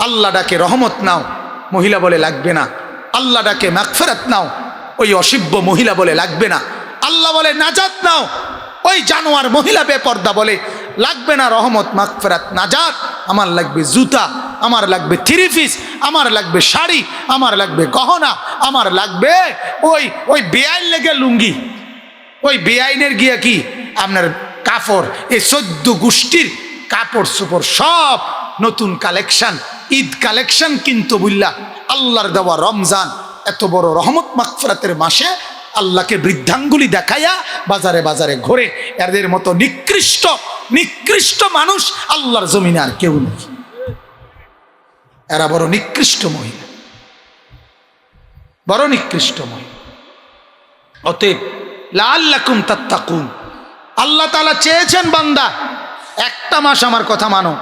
আল্লাহ ডাকে রহমত নাও, মহিলা বলে লাগবে না। আল্লাহ ডাকে মাগফিরাত নাও, ওই অসভ্য মহিলা বলে লাগবে না। আল্লাহ বলে নাজাত নাও, ওই জানোয়ার মহিলা বেপর্দা বলে লাগবে না রহমত মাগফিরাত নাজাত। আমার লাগবে জুতা, আমার লাগবে থ্রি পিস, আমার লাগবে শাড়ি, আমার লাগবে গহনা, আমার লাগবে ওই ওই বেআইন লেগে লুঙ্গি, ওই বেআইনের গিয়া কি আপনার কাপড়, এই 14 গোষ্ঠীর কাপড় চোপড় সব নতুন কালেকশন, ঈদ কালেকশন কিন্তু বুঝলা আল্লাহর দেওয়া রমজান এত বড় রহমত মাগফিরাতের মাসে আল্লাহকে বৃদ্ধাঙ্গুলি দেখাইয়া বাজারে বাজারে ঘোরে। এদের মতো নিকৃষ্ট নিকৃষ্ট মানুষ আল্লাহর জমিনে আর কেউ নেই। এরা বড় নিকৃষ্ট মহিলা, বড় নিকৃষ্ট মহিলা। অতএব লাআল্লাকুম তাত্তাকুন, আল্লাহ তাআলা চেয়েছেন বান্দা একটা মাস আমার কথা মানো,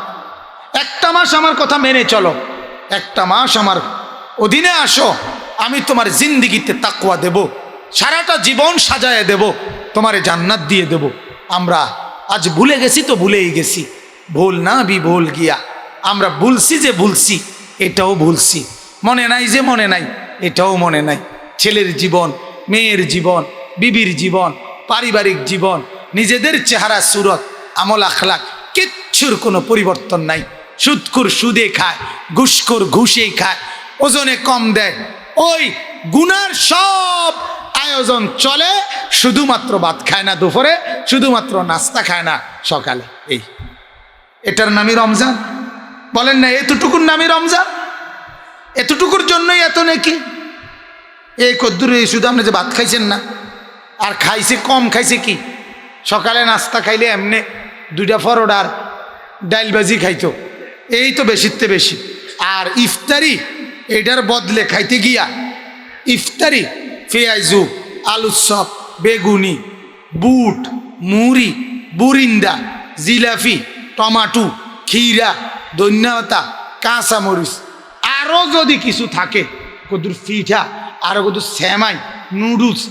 একটা মাস আমার কথা মেনে চলো, একটা মাস আমার অধীনে আসো, আমি তোমার জিন্দিগিতে তাকওয়া দেব, সারাটা জীবন সাজায় দেব, তোমারে জান্নাত দিয়ে দেব। আমরা আজ ভুলে গেছি তো ভুলেই গেছি, ভুল না বি ভুল গিয়া, আমরা ভুলছি যে ভুলছি এটাও ভুলছি, মনে নাই যে মনে নাই এটাও মনে নাই। ছেলের জীবন, মেয়ের জীবন, বিবির জীবন, পারিবারিক জীবন, নিজেদের চেহারা সুরত, আমল আখলাক কিচ্ছুর কোনো পরিবর্তন নাই। সুদখোর সুদে খায়, ঘুষখোর ঘুষে খায়, ওজনে কম দেয়, ওই গুনার সব আয়োজন চলে, শুধুমাত্র ভাত খায় না দুপুরে, শুধুমাত্র নাস্তা খায় না সকালে। এই এটার নামই রমজান? বলেন না এতটুকুর নামই রমজান? এতটুকুর জন্যই এত নাকি? এই কদ্দুর শুধু আপনি যে ভাত খাইছেন না, আর খাইছে কম, খাইছে কি সকালে নাস্তা খাইলে এমনি 2টা পরোটা আর ডাইল ভাজি খাইতো, এই তো বেশিতে বেশি। আর ইফতারি এটার বদলে খাইতে গিয়া ইফতারি পেঁয়াজু, আলুর চপ, বেগুনি, বুট, মুড়ি, বুরিন্দা, জিলাপি, টমাটো, ক্ষীরা, ধন্যতা, কাঁচামরিচ, আরও যদি কিছু থাকে কদুর পিঠা, আরও কদুর সেমাই, নুডলস,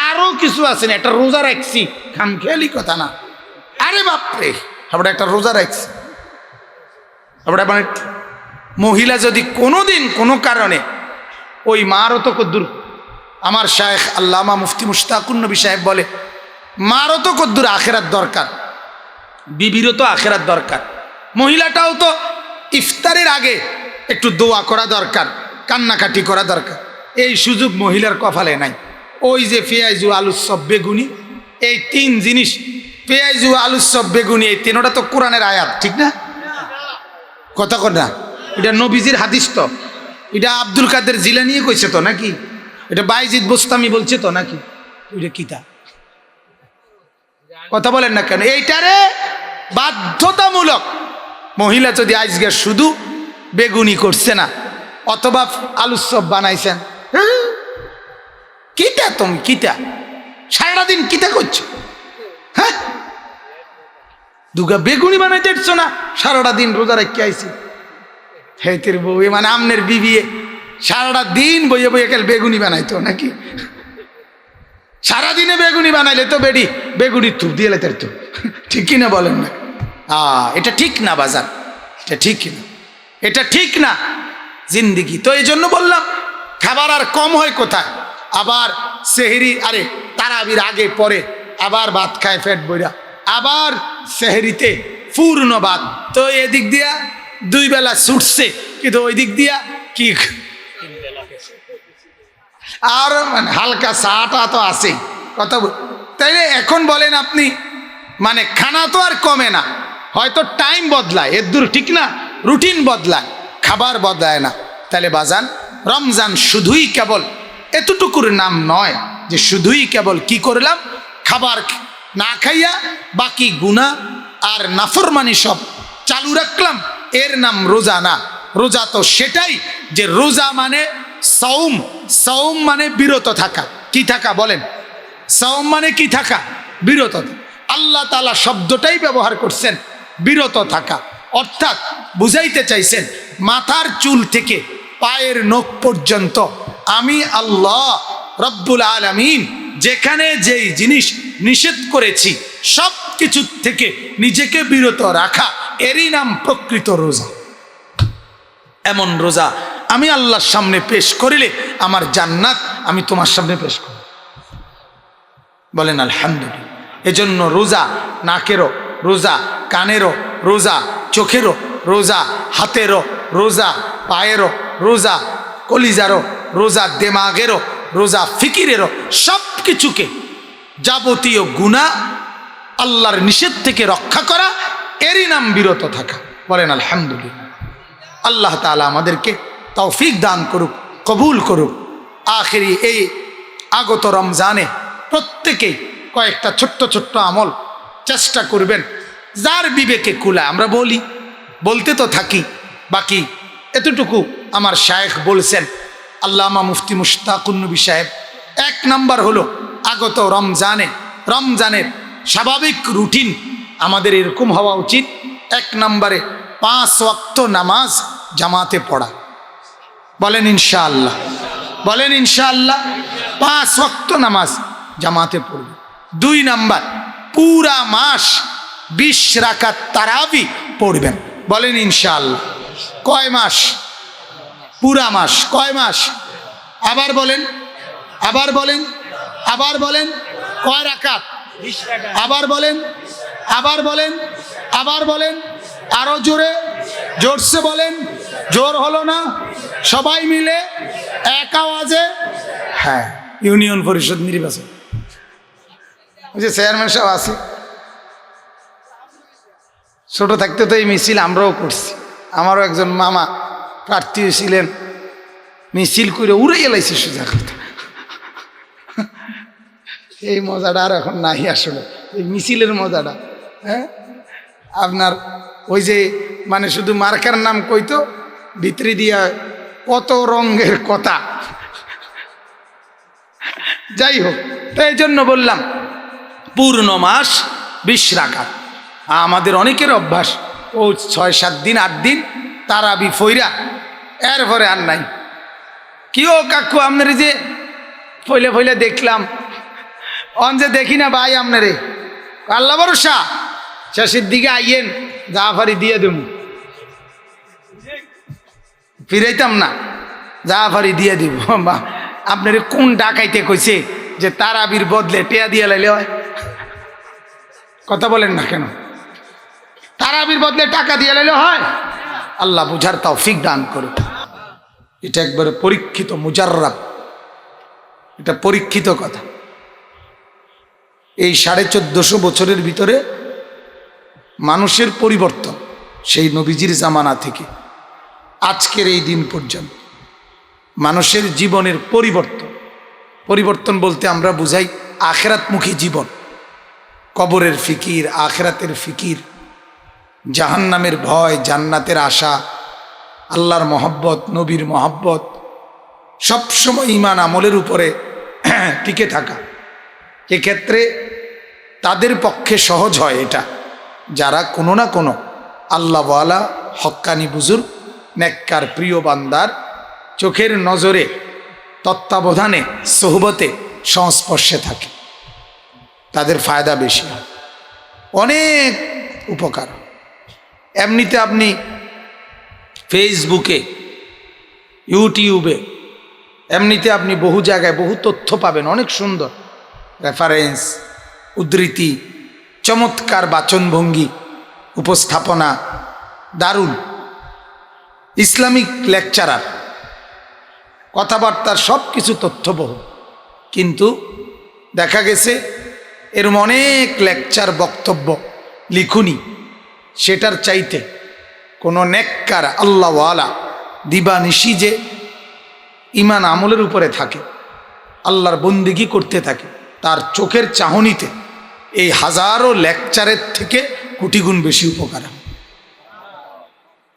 আরও কিছু আছে না। একটা রোজা রাখছি, খামখেয়ালি কথা না, আরে বাপরে আমরা একটা রোজা রাখছি। আমরা মানে মহিলা যদি কোনোদিন কোনো কারণে ওই মারও তো কদ্দুর, আমার শায়েখ আল্লামা মুফতি মুশতাকুন নবী সাহেব বলে মারও তো কদ্দুর আখেরাত দরকার, বিবিরও তো আখেরাত দরকার, মহিলাটাও তো ইফতারের আগে একটু দোয়া করা দরকার, কান্নাকাটি করা দরকার। এই সুযোগ মহিলার কপালে নাই। ওই যে পেঁয়াজু, আলুর চপ, বেগুনি, এই 3 জিনিস, পেঁয়াজু, আলুর চপ, বেগুনি, এই 3টা তো কোরআনের আয়াত, ঠিক না? কথা কর না, এটা নবীজির হাদিস তো, এটা আব্দুল কাদের জিলানী কইছে তো নাকি? এটা বাইজিদ বোস্তামি বলছে তো নাকি? এটা কিতা কথা বলেন না কেন? এইটারে বাধ্যতামূলক মহিলা যদি আজকে শুধু বেগুনি করছে না অথবা আলুর চপ বানাইছেন, কিতা তুমি কিতা সারাদিন কিতা করছো? হ্যাঁ, দুগা বেগুনি বানাইতে পারছো না, সারাটা দিন রোজা রেখে আইছি। হেতের বউ মানে আমনের বিবি সারাটা দিন বইয়ে বইয়ে কাল বেগুনি বানাইতো নাকি? সারাদিনে বেগুনি বানাইলে তো বেডি বেগুনি থুপ দিয়ে লেতে তো, ঠিক কিনা বলেন না? এটা ঠিক না বাজার, এটা ঠিক না, এটা ঠিক না জিন্দিগি। তো এই জন্য বললাম খাবার আর কম হয় কোথায়? আবার সেহরি, আরে তারাবির আগে পরে আবার ভাত খায় পেট বইরা, আবার সেহরিতে পূর্ণ ভাত। তো এদিক দিয়া 2 বেলা ছুটছে, কিন্তু ওই দিক দিয়া কি আর মানে হালকা চাটা তো আছে কথা। তাইলে এখন বলেন আপনি, মানে খানা তো আর কমে না, হয়তো টাইম বদলায়, এর দূর ঠিক না, রুটিন বদলায়, খাবার বদলায় না। তাহলে বাজান রমজান শুধুই কেবল এতটুকুর নাম নয় যে শুধুই কেবল কি করলাম, খাবার না খাইয়া বাকি গুনাহ আর নাফরমানি সব চালু রাখলাম, এর নাম রোজা না। রোজা তো সেটাই যে রোজা মানে সওম, সওম মানে বিরত থাকা। কি থাকা বলেন? সওম মানে কি থাকা? বিরত। আল্লাহ তাআলা শব্দটাই ব্যবহার করছেন বিরত থাকা, অর্থাৎ বুঝাইতে চাইছেন মাথার চুল থেকে পায়ের নখ পর্যন্ত আমি আল্লাহ রব্বুল আলামিন যেখানে যেই জিনিস নিষেধ করেছি সব কিছু থেকে নিজেকে বিরত রাখা, এরই নাম প্রকৃত রোজা। এমন রোজা আমি আল্লাহর সামনে পেশ করিলে আমার জান্নাত আমি তোমার সামনে পেশ করি। বলেন আলহামদুলিল্লাহ। এজন্য রোজা নাকেরও রোজা, কানেরও রোজা, চোখেরও রোজা, হাতেরও রোজা, পায়েরও রোজা, কলিজারও রোজা, দেমাগেরও রোজা, ফিকিরেরও, সব কিছুকে যাবতীয় গুনাহ আল্লাহর নিষেধ থেকে রক্ষা করা, এরই নাম বিরত থাকা। বলেন আলহামদুলিল্লাহ। আল্লাহ তাআলা আমাদেরকে তৌফিক দান করুক, কবুল করুক। আখেরি এই আগত রমজানে প্রত্যেকেই কয়েকটা ছোট্ট ছোট্ট আমল চেষ্টা করবেন, যার বিবেকে কুলায়। আমরা বলতে তো থাকি, বাকি এতটুকু আমার শায়েখ বলছেন, আল্লামা মুফতি মুশতাকুন নবী সাহেব। 1 নাম্বার হলো আগত রমজানের স্বাভাবিক রুটিন আমাদের এরকম হওয়া উচিত। 1 নম্বরে 5 ওয়াক্ত নামাজ জামাতে পড়া। বলেন ইনশাআল্লাহ, বলেন ইনশাআল্লাহ। 5 ওয়াক্ত নামাজ জামাতে পড়বে। 2 নাম্বার, পুরা মাস 20 রাকাত তারাবি পড়বেন। বলেন ইনশাআল্লাহ। কয় মাস? পুরা মাস। কয় মাস? আবার বলেন, আবার বলেন, আবার বলেন। কয় রাকাত? আবার বলেন, আবার বলেন, আবার বলেন। আরো জোরে, জোরসে বলেন। জোর হলো না? সবাই মিলে এক আওয়াজে। হ্যাঁ, ইউনিয়ন পরিষদ নির্বাচন, ওই যে চেয়ারম্যান সাহেব আছে, ছোট থাকতে তো এই মিছিল আমরাও করছি। আমারও একজন মামা প্রার্থী ছিলেন, মিছিল করে উড়ে এলাইছে সোজা কথা। এই মজাটা আর এখন নাই আসলে, এই মিছিলের মজাটা। হ্যাঁ, আপনার ওই যে মানে শুধু মার্কার নাম কইতো, ভিতরে দিয়া কত রঙের কথা। যাই হোক, তো এই জন্য বললাম পূর্ণ মাস 20 রাকাত। আমাদের অনেকের অভ্যাস, ও 6-7 দিন 8 দিন তারাবি ফইরা এরপরে আর নাই। কি ও কাকু আপনার যে ফইলে ফইলে দেখলাম, অন যে দেখি না ভাই আপনারে, আল্লাহ ভরসা শেষের দিকে আইয়েন, জাফারি দিয়ে দেব, ফিরাইতাম না, জাফারি দিয়ে দিব। আপনারে কোন ডাকাইতে কইছে যে তারাবির বদলে টেয়া দিয়ে লাইলে হয়? কথা বলেন না কেন? তারাবির বদলে টাকা দিয়ে লাইলে হয়? আল্লাহ বুঝার তৌফিক দান করুক। এটা একবারে পরীক্ষিত, মুজাররাব, এটা পরীক্ষিত কথা। এই 1450 বছরের ভিতরে মানুষের পরিবর্তন, সেই নবীজির জামানা থেকে আজকের এই দিন পর্যন্ত মানুষের জীবনের পরিবর্তন বলতে আমরা বুঝাই আখিরাতমুখী জীবন, কবরের ফিকির, আখিরাতের ফিকির, জাহান্নামের ভয়, জান্নাতের আশা, আল্লাহর মহব্বত, নবীর মহব্বত, সবসময় ঈমান আমলের উপরে টিকে থাকা। এক্ষেত্রে তাদের পক্ষে সহজ হয় এটা, যারা কোনো না কোনো আল্লাহওয়ালা হক্কানি বুজুর্গ, নেককার প্রিয় বান্দার চোখের নজরে, তত্ত্বাবধানে, সোহবতে, সংস্পর্শে থাকে, তাদের ফায়দা বেশি হয়, অনেক উপকার। এমনিতে আপনি ফেসবুকে, ইউটিউবে, এমনিতে আপনি বহু জায়গায় বহু তথ্য পাবেন, অনেক সুন্দর রেফারেন্স, উদ্ধৃতি, চমৎকার বাচনভঙ্গি, উপস্থাপনা, দারুণ ইসলামিক লেকচারার, কথাবার্তার সব কিছু তথ্যবহ। কিন্তু দেখা গেছে এরম অনেক লেকচার, বক্তব্য, লিখুনি, সেটার চাইতে কোনো নেককার আল্লাহওয়ালা দিবানিশি যে ঈমান আমলের উপরে থাকে, আল্লাহর বন্দেগী করতে থাকে, তার চোখের চাহনিতে এই হাজারো লেকচারের থেকে কোটি গুণ বেশি উপকার,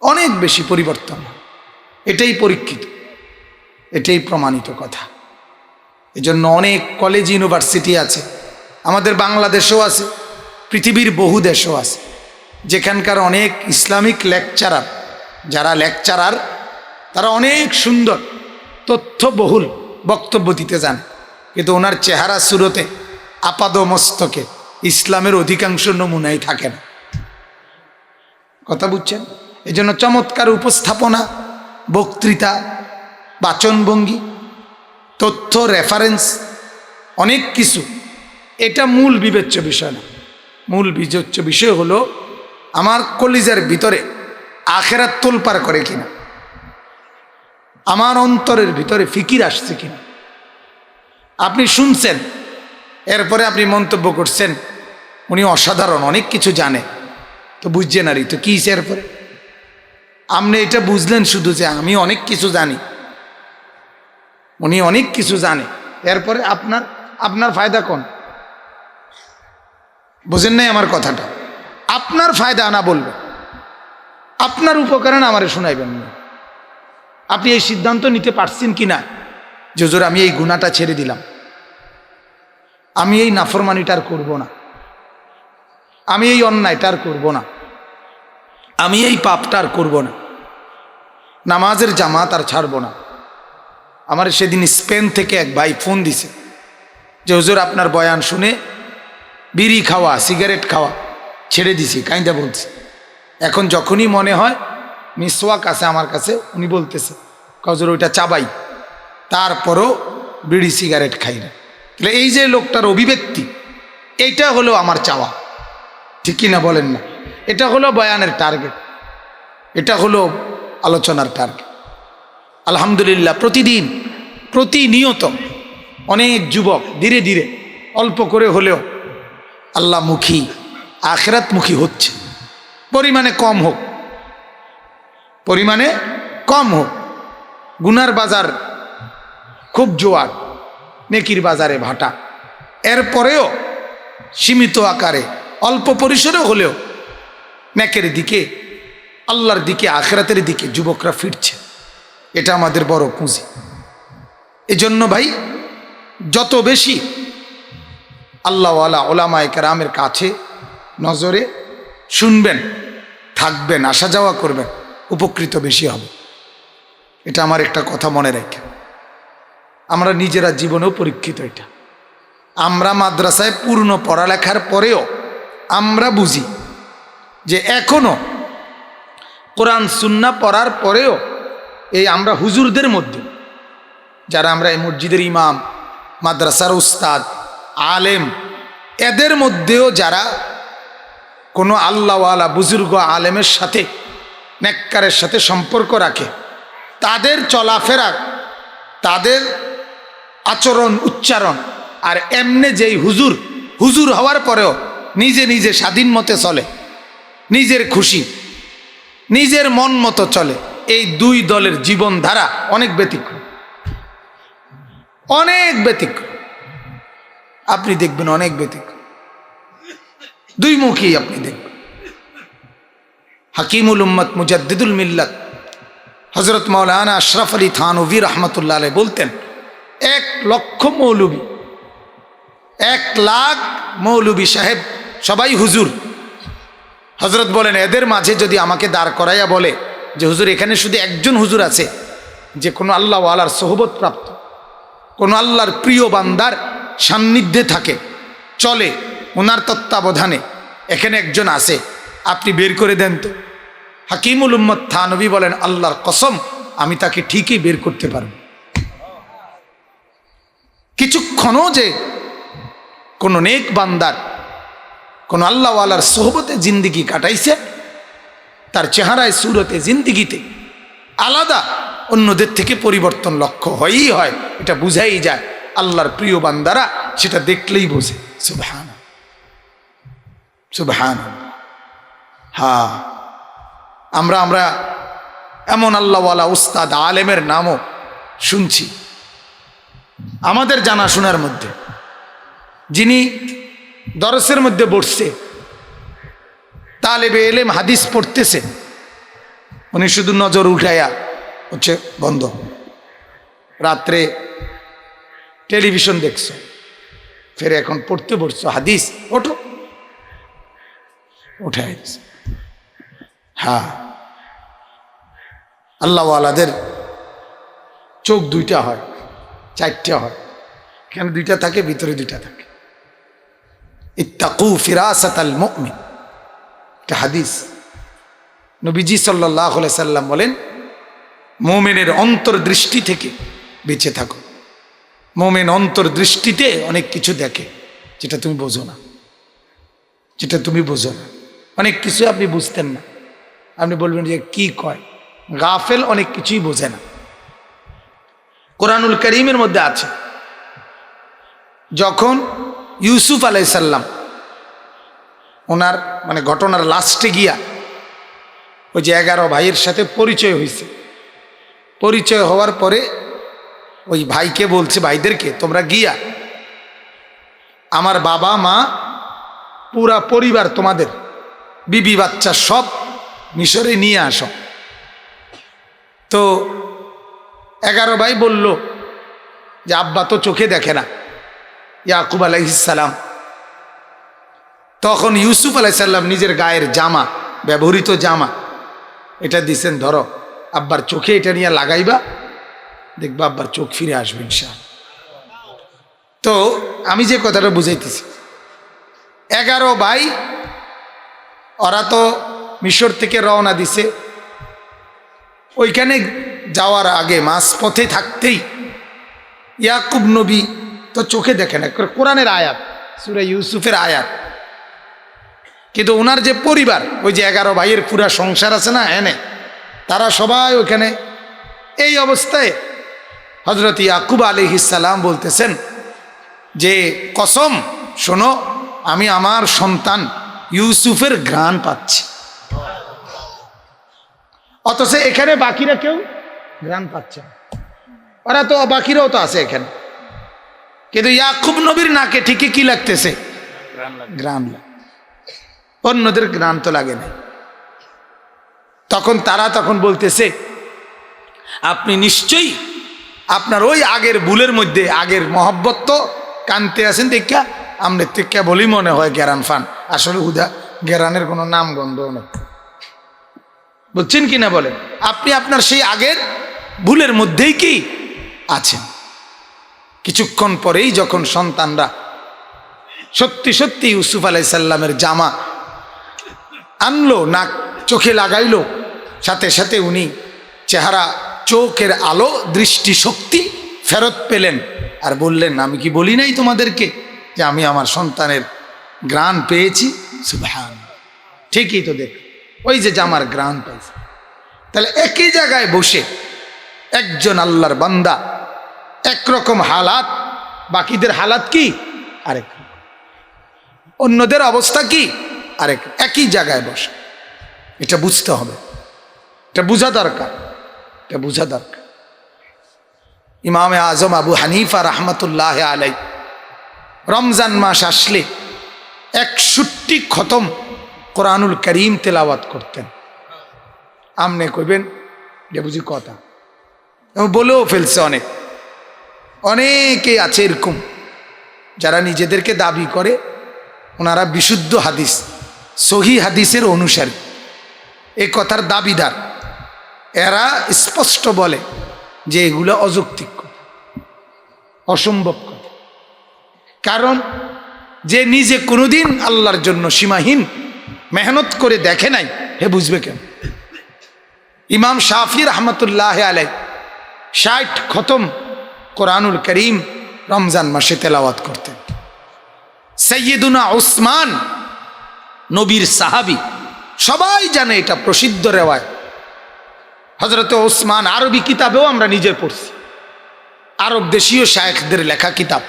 অনেক বেশি পরিবর্তন। এটাই পরীক্ষিত, এটাই প্রমাণিত কথা। এজন্য অনেক কলেজ, ইউনিভার্সিটি আছে, আমাদের বাংলাদেশেও আছে, পৃথিবীর বহু দেশেও আছে, যেখানকার অনেক ইসলামিক লেকচারার, যারা লেকচারার তারা অনেক সুন্দর তথ্যবহুল বক্তব্য দিতে জানে, কিন্তু ওনার চেহারা সুরতে আপাদ মস্তকে ইসলামের অধিকাংশ নমুনাই থাকে না। কথা বুঝছেন? এই জন্য চমৎকার উপস্থাপনা, বক্তৃতা, বাচনভঙ্গি, তথ্য, রেফারেন্স, অনেক কিছু। এটা মূল বিবেচ্য বিষয় না। মূল বিবেচ্য বিষয় হলো আমার কলিজার ভিতরে আখেরাত তোলপার করে কিনা, আমার অন্তরের ভিতরে ফিকির আসছে কিনা। আপনি শুনছেন, এরপরে আপনি মন্তব্য করছেন উনি অসাধারণ, অনেক কিছু জানে, তো বুঝছেন আরই তো কী এরপরে আপনি এটা বুঝলেন শুধু যে আমি অনেক কিছু জানি, উনি অনেক কিছু জানে, এরপরে আপনার ফায়দা কোন? বুঝেন নাই আমার কথাটা? আপনার ফায়দা আনা বলবেন, আপনার উপকারে না আমারে শোনাইবেন না। আপনি এই সিদ্ধান্ত নিতে পারছেন কি না যে হুজুর আমি এই গুনাহটা ছেড়ে দিলাম, আমি এই নাফরমানিটা আর করব না, আমি এই অন্যায়টা আর করব না, আমি এই পাপটা আর করব না, নামাজের জামাত আর ছাড়ব না। আমার সেদিন স্পেন থেকে এক ভাই ফোন দিছে যে হুজুর আপনার বয়ান শুনে বিড়ি খাওয়া, সিগারেট খাওয়া ছেড়ে দিছি, কাইন্দা বলছে। এখন যখনই মনে হয় মিসওয়াক আছে আমার কাছে, উনি বলতেছে হুজুর ওইটা চাবাই, তারপরও বিড়ি সিগারেট খাই না। তাহলে এই যে লোকটার অভিব্যক্তি, এইটা হলো আমার চাওয়া, ঠিক কিনা বলেন না? এটা হলো বয়ানের টার্গেট, এটা হলো আলোচনার টার্গেট। আলহামদুলিল্লাহ প্রতিদিন প্রতিনিয়ত অনেক যুবক ধীরে ধীরে অল্প করে হলেও আল্লাহমুখী, আখিরাতমুখী হচ্ছে। পরিমাণে কম হোক, পরিমাণে কম হোক। গুনার বাজার খুব জোয়ার, নেকির বাজারে ভাটা। এরপরেও সীমিত আকারে অল্প পরিসরে হলেও নেকের দিকে, আল্লাহর দিকে, আখিরাতের দিকে যুবকরা ফিরছে। এটা আমাদের বড় পুঁজি। এজন্য ভাই যত বেশি আল্লাহওয়ালা ওলামায়ে কেরামের কাছে নজরে শুনবেন, থাকবেন, আসা যাওয়া করবেন, উপকৃত বেশি হবে। এটা আমার একটা কথা মনে রাখেন। আমরা নিজেরা জীবনেও পরীক্ষিত এটা। আমরা মাদ্রাসায় পূর্ণ পড়ালেখার পরেও আমরা বুঝি যে এখনো কোরআন সুন্নাহ পড়ার পরেও এই আমরা হুজুরদের মধ্যে যারা আমরা এই মসজিদের ইমাম, মাদ্রাসার উস্তাদ, আলেম, এদের মধ্যেও যারা কোনো আল্লাহওয়ালা বুজুর্গ আলেমের সাথে, নেককারের সাথে সম্পর্ক রাখে, তাদের চলাফেরা, তাদের আচরণ, উচ্চারণ, আর এমনে যেই হুজুর হওয়ার পরেও নিজে নিজে স্বাধীন মতে চলে, নিজের খুশি, নিজের মন মতো চলে, এই দুই দলের জীবনধারা অনেক ব্যতিক্রম, অনেক ব্যতিক্রম। আপনি দেখবেন অনেক ব্যতিক্রম, দুই মুখী আপনি দেখবেন। হাকিমুল উম্মত মুজাদ্দিদুল মিল্লাত হযরত মাওলানা আশরাফ আলী থানভী রহমতুল্লাহ আলাইহি বলতেন, 1 লক্ষ মৌলবী, 1 লাখ মৌলবী সাহেব সবাই হুজুর। হজরত বলেন এদের মাঝে যদি আমাকে দাঁড় করাইয়া বলে যে হুজুর এখানে শুধু একজন হুজুর আছে যে কোনো আল্লাহওয়ালার সোহবত প্রাপ্ত, কোনো আল্লাহর প্রিয় বান্দার সান্নিধ্যে থাকে, চলে, ওনার তত্ত্বাবধানে, এখানে একজন আছে, আপনি বের করে দেন তো। হাকিমুল উম্মত থানভী বলেন আল্লাহর কসম আমি তাকে ঠিকই বের করতে পারব। কিছুক্ষণও যে কোনো নেক বান্দার, কোনো আল্লাহওয়ালার সোহবতে জিন্দিগি কাটাইছে, তার চেহারায়, সুরতে, জিন্দিগিতে আলাদা অন্যদের থেকে পরিবর্তন লক্ষ্য হয়ই হয়, এটা বুঝাই যায়। আল্লাহর প্রিয় বান্দারা সেটা দেখলেই বোঝে। সুবহান সুবহান। হ্যাঁ, আমরা এমন আল্লাহওয়ালা উস্তাদ আলেমের নামও শুনছি আমাদের জানাশোনার মধ্যে, যিনি দরসের মধ্যে বসছে, তালেবে এলেম হাদিস পড়তেছে, উনি শুধু নজর উঠাইয়া হচ্ছে বন্ধ, রাত্রে টেলিভিশন দেখছো, ফের এখন পড়তে বসছো হাদিস, ওঠো, উঠাই দিছে। হ্যাঁ, আল্লাহওয়ালাদের চোখ 2টা হয়, 4টা হয়, কেন 2টা থাকে, ভিতরে 2টা থাকে। ইত্তাকু ফিরাসাতাল মুমিন, এটা হাদিস। নবীজি সাল্লাল্লাহু আলাইহি সাল্লাম বলেন মোমেনের অন্তর্দৃষ্টি থেকে বেঁচে থাকো। মোমেন অন্তর্দৃষ্টিতে অনেক কিছু দেখে যেটা তুমি বোঝো না, যেটা তুমি বোঝো না। অনেক কিছু আপনি বুঝতেন না, আপনি বলবেন যে কি কয়। গাফেল অনেক কিছুই বোঝে না। কোরআনুল কারীমের মধ্যে আছে, যখন ইউসুফ আলাইসাল্লাম ওনার ঘটনার লাস্টে গিয়া ওই যে 11 ভাইয়ের সাথে পরিচয় হয়েছে, পরিচয় হওয়ার পরে ওই ভাইকে বলছে, ভাইদেরকে তোমরা গিয়া আমার বাবা মা পুরা পরিবার তোমাদের বিবি বাচ্চা সব মিশরে নিয়ে আসো। তো 11 ভাই বলল যে আব্বা তো চোখে দেখে না, ইয়াকুব আলাইহিসসালাম। তখন ইউসুফ আলাইহিসসালাম নিজের গায়ের জামা, ব্যবহৃত জামা, এটা দিছেন, ধরো আব্বার চোখে এটা নিয়ে লাগাইবা, দেখবা আব্বার চোখ ফিরে আসবে ইনশাআল্লাহ। তো আমি যে কথাটা বুঝাইতেছি, 11 ভাই ওরা তো মিশর থেকে রওনা দিছে। ওইখানে যাওয়ার আগে মাঝপথে থাকতেই ইয়াকুব নবী তো চোখে দেখে না, কোরআনের আয়াত, সূরা ইউসুফের আয়াত, কিন্তু ওনার যে পরিবার, ওই যে 11 ভাইয়ের পুরা সংসার আছে না এনে, তারা সবাই ওখানে। এই অবস্থায় হযরত ইয়াকুব আলাইহিসসালাম বলতেছেন যে কসম, শোনো, আমি আমার সন্তান ইউসুফের ঘ্রাণ পাচ্ছি। অথচ এখানে বাকিরা কেউ ঘ্রাণ পাচ্ছে না, ওরা তো বাকিরাও তো আছে এখানে, কিন্তু ইয়াকুব নবীর নাকে ঠিকই কি লাগতেছে? ঘ্রাণ লাগে, অন্যদের ঘ্রাণ তো লাগে না। তখন তারা বলতেছে, আপনি নিশ্চয়ই আপনার ওই আগের ভুলের মধ্যে, আগের মহব্বত তো কানতে আছেন দেখা আমনে থেকে বলি মনে হয় গেরান ফান, আসলে হুদা গেরানের কোনো নাম গন্ধ নেই, বুঝছেন কিনা বলেন? আপনি আপনার সেই আগের ভুলের মধ্যেই কি আছেন। কিছুক্ষণ পরেই যখন সন্তানরা সত্যি সত্যি ইউসুফ আলাইহিসসালামের জামা আনলো, নাক চোখে লাগাইলো, সাথে সাথে উনি চেহারা, চোখের আলো, দৃষ্টিশক্তি ফেরত পেলেন আর বললেন, আমি কি বলি নাই তোমাদেরকে যে আমি আমার সন্তানের ঘ্রাণ পেয়েছি? সুবহানাল্লাহ, ঠিকই তো দেখ, ওই যে জামার ঘ্রাণ পাইছে। তাহলে একই জায়গায় বসে একজন আল্লাহর বান্দা একরকম হালাত, বাকিদের হালাত কি আরেক, অন্যদের অবস্থা কি আরেক, একই জায়গায় বসে। এটা বুঝতে হবে, এটা বোঝা দরকার, এটা বোঝা দরকার। ইমামে আজম আবু হানিফা রাহমাতুল্লাহ আলাই রমজান মাস আসলে 61 খতম কোরআনুল কারীম তেলাওয়াত করতেন। আমনে কইবেন যে বুঝি কথা, বলেও ফেলছে অনেকেই আছে এরকম যারা নিজেদেরকে দাবি করে ওনারা বিশুদ্ধ হাদিস, সহি হাদিসের অনুসারী, এ কথার দাবিদার। এরা স্পষ্ট বলে যে এগুলো অযৌক্তিক কথা, অসম্ভব কথা। কারণ যে নিজে কোনোদিন আল্লাহর জন্য সীমাহীন মেহনত করে দেখে নাই, হে বুঝবে কেন? ইমাম শাফি রহমতুল্লাহ আলাই 60 খতম কোরআনুল কারীম রমজান মাসে তেলাওয়াত করতেন। সৈয়দুনা উসমান, নবীর সাহাবী, সবাই জানে, এটা প্রসিদ্ধ রেওয়ায়। হযরত উসমান আরবি কিতাবেও আমরা নিজে পড়ছি, আরব দেশীয় শায়েখদের লেখা কিতাব।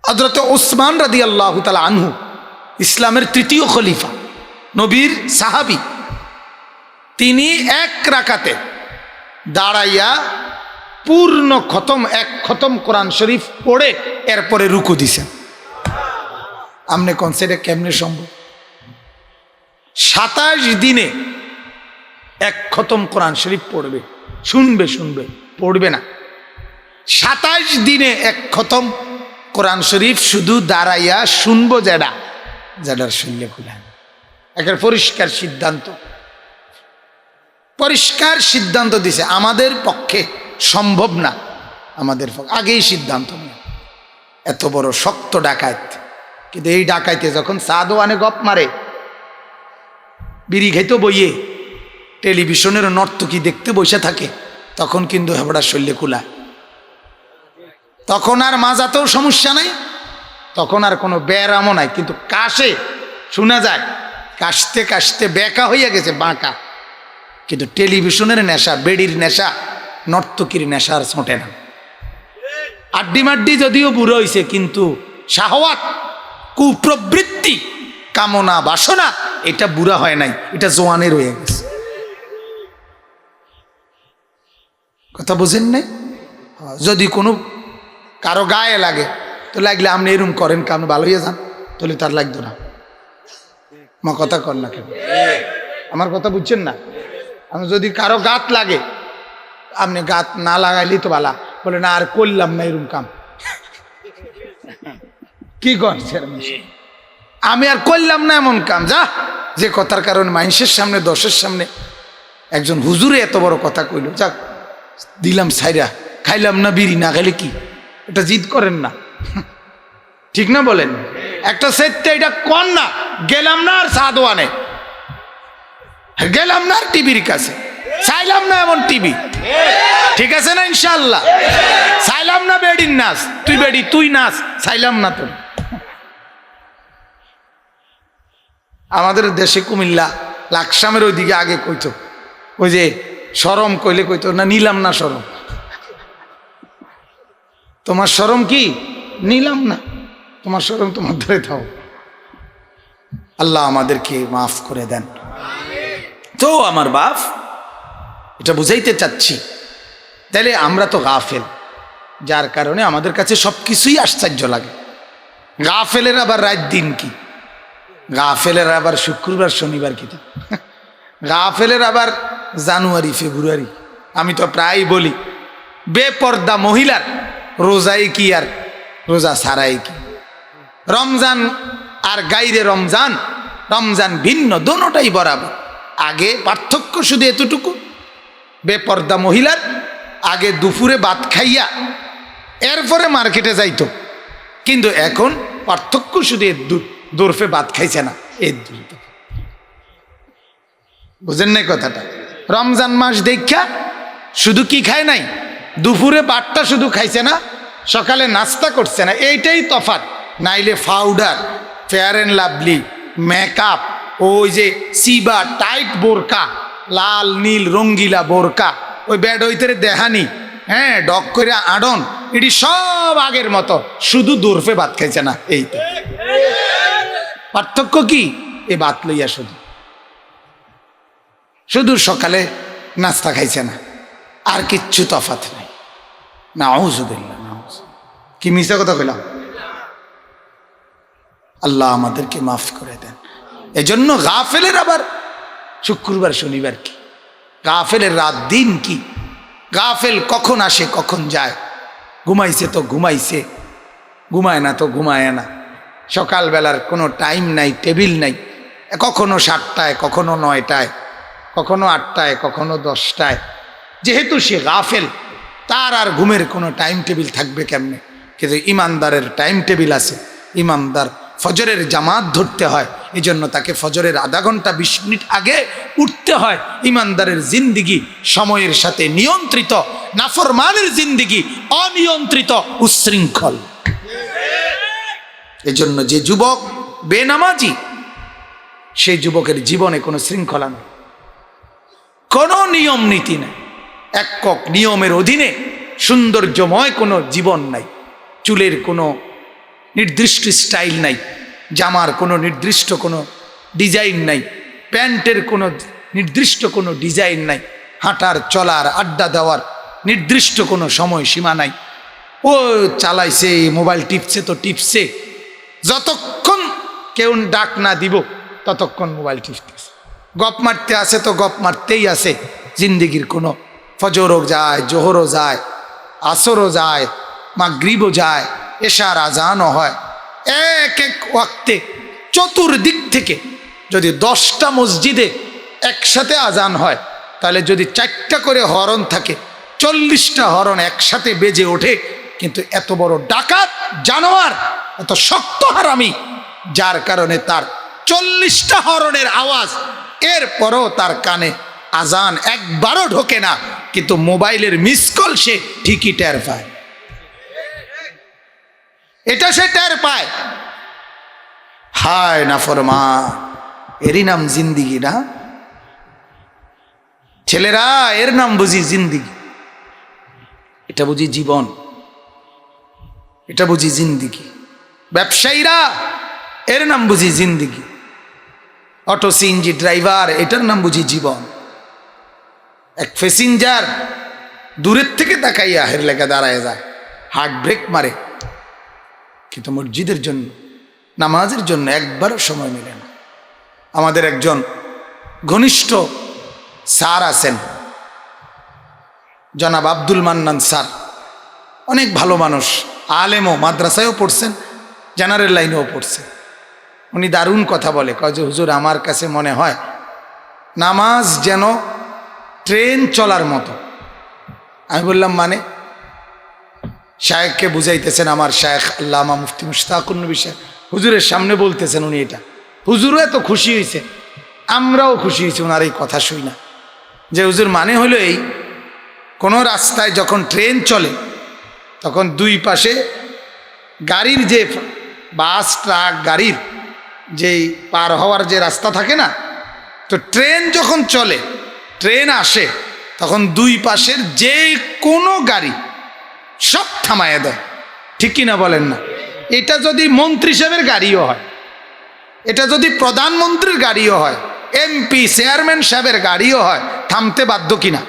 হযরত উসমান রাদিয়াল্লাহু তাআলা আনহু ইসলামের 3য় খলিফা, নবীর সাহাবী। তিনি 1 রাকাতে দাঁড়াইয়া পূর্ণ খতম, 1 খতম কোরআন শরীফ পড়ে এরপরে রুকু দিছেন। আমনে কনসেপ্টে কেমনে সম্ভব? 27 দিনে 1 খতম কোরআন শরীফ পড়বে, শুনবে, পড়বে না। 27 দিনে 1 খতম কোরআন শরীফ শুধু দাঁড়াইয়া শুনবো, যাডার শুনলে খুলে। একটা পরিষ্কার সিদ্ধান্ত, পরিষ্কার সিদ্ধান্ত দিছে, আমাদের পক্ষে সম্ভব না, আমাদের আগেই সিদ্ধান্ত নেই। এত বড় শক্ত ডাকাত, কিন্তু এই ডাকাইতে যখন চা দোয়ানে গপ মারে, বিড়ি খাইতো বইয়ে, টেলিভিশনের নর্তকী দেখতে বসে থাকে, তখন কিন্তু হেবড়া শৈল্যে কুলায়। তখন আর মাজাতেও সমস্যা নাই, তখন আর কোনো ব্যায়ামও নাই, কিন্তু কাশে শোনা যায় কাশতে কাশতে বেঁকা হইয়া গেছে, বাঁকা। কিন্তু টেলিভিশনের নেশা, বেডির নেশা, নর্তকীর নেশা আর ছোটে না। আড্ডি মাড্ডি যদিও বুড়ো হইছে, কিন্তু শাহওয়াত, কুপ্রবৃত্তি, কামনা, বাসনা, এটা বুড়া হয় নাই, এটা জোয়ানের হয়ে গেছে। কথা বুঝেন নাই? যদি কোনো কারো গায়ে লাগে তো লাগলে আপনি এরম করেন, কারণ ভালো হয়ে যান, তাহলে তার লাগতো না। মা কথা কর না কেন? আমার কথা বুঝছেন না? আমি যদি কারো গাত লাগে, আপনি গাত না লাগাইলেই তো ভালা, বলে না আর করলাম না এরম কাম। কি করছেন? আমি আর করলাম না এমন কাম, যা, যে কথার কারণে মানুষের সামনে, দশের সামনে একজন হুজুরে এত বড় কথা কইল, যাক দিলাম সাইরা, খাইলাম না বিড়ি, না খাইলে কি, এটা জিদ করেন না, ঠিক না বলেন? একটা সেটতে এটা কর না, গেলাম না আর সাদওয়ানে, গেলাম না আর টিভির কাছে, চাইলাম না এমন টিভি, ঠিক আছে না? ইনশাল্লাহ চাইলাম না বেডির নাচ, তুই বেডি তুই নাচ, চাইলাম না তো। আমাদের দেশে কুমিল্লা লাকসামের ওইদিকে আগে কইতো, ওই যে শরম কইলে কইতো না, নিলাম না শরম। তোমার শরম কি? নিলাম না, তোমার শরম তোমার ধরে থাও। আল্লাহ আমাদেরকে মাফ করে দেন। তো আমার বাপ, এটা বুঝাইতে চাচ্ছি, তাহলে আমরা তো গাফেল, যার কারণে আমাদের কাছে সব কিছুই আশ্চর্য লাগে। গাফেলের আবার রাত দিন কি, গাফেলের আবার শুক্রবার শনিবার কি, গাফেলের আবার জানুয়ারি ফেব্রুয়ারি। আমি তো প্রায় বলি, বেপর্দা মহিলার রোজাই কি আর রোজা ছাড়াই কি, রমজান আর গাইরে রমজান, রমজান ভিন্ন, দোনোটাই বরাবর। আগে পার্থক্য শুধু এতটুকু, বেপর্দা মহিলার আগে দুপুরে ভাত খাইয়া এরপরে মার্কেটে যাইতো, কিন্তু এখন পার্থক্য শুধু দোরফে ভাত খাইছে না, এর দূর। বুঝেন নাই কথাটা? রমজান মাস দেখা শুধু কি খায় নাই, দুপুরে ভাতটা শুধু খাইছে না, সকালে নাস্তা করছে না, এইটাই তফাৎ। নাইলে powder, fair and lovely, makeup, ওই যে সিবা টাইট বোরকা, লাল নীল রঙ্গিলা বোরকা, ওই ব্যাড হইতে দেহানি, হ্যাঁ ডক করে আডন, এটি সব আগের মতো, শুধু দোরফে ভাত খাইছে না। এই তো পার্থক্য। কি? এ ভাত লইয়া শুধু শুধু সকালে নাস্তা খাইছে না, আর কিচ্ছু তফাৎ নাই। নাউযুবিল্লাহ, কি মিছা কথা কইলাম? আল্লাহ আমাদেরকে মাফ করে দেন। এজন্য গাফেলের আবার শুক্রবার শনিবার কি, গাফেলের রাত দিন কি, গাফেল কখন আসে কখন যায়, ঘুমাইছে তো ঘুমাইছে, ঘুমায় না তো ঘুমায় না, সকালবেলার কোনো টাইম নাই, টেবিল নাই, কখনো 7টায়, কখনো 9টায়, কখনো 8টায়, কখনো 10টায়। যেহেতু সে গাফেল, তার আর ঘুমের কোনো টাইম টেবিল থাকবে কেমনে? কিন্তু ইমানদারের টাইম টেবিল আছে। ইমানদার ফজরের জামাত ধরতে হয়, এই জন্য তাকে ফজরের আধা ঘন্টা 20 মিনিট আগে উঠতে হয়। ইমানদারের জিন্দিগি সময়ের সাথে নিয়ন্ত্রিত, নাফরমানের জিন্দিগি অনিয়ন্ত্রিত, উচ্ছৃঙ্খল। এই জন্য যে যুবক বেনামাজি, সেই যুবকের জীবনে কোনো শৃঙ্খলা নেই, কোনো নিয়ম নীতি নেই, একক নিয়মের অধীনে সৌন্দর্যময় কোনো জীবন নাই। চুলের কোনো নির্দিষ্ট স্টাইল নাই, জামার কোনো নির্দিষ্ট কোনো ডিজাইন নাই, প্যান্টের কোনো নির্দিষ্ট কোনো ডিজাইন নাই, হাঁটার চলার আড্ডা দেওয়ার নির্দিষ্ট কোনো সময় সীমা নাই। ও চালাইছে, মোবাইল টিপছে তো টিপছে, যতক্ষণ কেউ ডাক না দিব ততক্ষণ মোবাইল টিপতেছে, গপ মারতে আসে তো গপ মারতেই আসে। জিন্দিগির কোনো ফজরও যায়, জোহরও যায়, আসরও যায়, মাগরিবও যায়, এশার আজানও হয়। এক এক ওয়াক্তে চতুর্দিক থেকে যদি 10টা মসজিদে একসাথে আজান হয়, তাহলে যদি 4টা করে হরন থাকে, 40টা হরন একসাথে বেজে ওঠে। কিন্তু এত বড় ডাকাত জানোয়ার, এত শক্ত হারামি, যার কারণে তার 40টা হরনের আওয়াজ, এরপরও তার কানে আজান একবারও ঢোকে না, কিন্তু মোবাইলের মিস কল সে ঠিকই টের পায়। এটা সে টের পায়। হায় নাফরমান, এরই নাম জিন্দিগি না ছেলেরা? এর নাম বুঝি জিন্দিগি? এটা বুঝি জীবন? এটা বুঝি জিন্দিগি? ব্যবসায়ীরা, এর নাম বুঝি জিন্দিগি? অটো সিএনজি ড্রাইভার, এটার নাম বুঝি জীবন? এক প্যাসেঞ্জার দূরের থেকে তাকাইয়া হের লেগে দাঁড়ায় যায়, হার্ট ব্রেক মারে, কিন্তু মসজিদের জন্য, নামাজের জন্য একবারও সময় মিলে না। আমাদের একজন ঘনিষ্ঠ স্যার আছেন, জনাব আব্দুল মান্নান স্যার, অনেক ভালো মানুষ, আলেমও, মাদ্রাসায়ও পড়ছেন, জেনারেল লাইনেও পড়ছেন। উনি দারুণ কথা বলে, কয় যে হুজুর আমার কাছে মনে হয় নামাজ যেন ট্রেন চলার মতো। আমি বললাম মানে? শায়েখকে বুঝাইতেছেন, আমার শায়েখ আল্লামা মুফতি মুশতাকুন নবী সাহেব হুজুরের সামনে বলতেছেন উনি এটা। হুজুরও এত খুশি হয়েছে, আমরাও খুশি হয়েছি ওনার এই কথা শুই না, যে হুজুর মানে হলো এই, কোনো রাস্তায় যখন ট্রেন চলে তখন দুই পাশে গাড়ির যে বাস ট্রাক গাড়ির যেই পার হওয়ার যে রাস্তা থাকে না, তো ট্রেন যখন চলে, ট্রেন আসে, তখন দুই পাশের যে কোনো গাড়ি সব থামায় দেয়। ঠিক কিনা বলেন না? এটা যদি মন্ত্রী সাহেবের গাড়িও হয়, এটা যদি প্রধানমন্ত্রীর গাড়িও হয়, এমপি চেয়ারম্যান সাহেবের গাড়িও হয়, থামতে বাধ্য কিনা?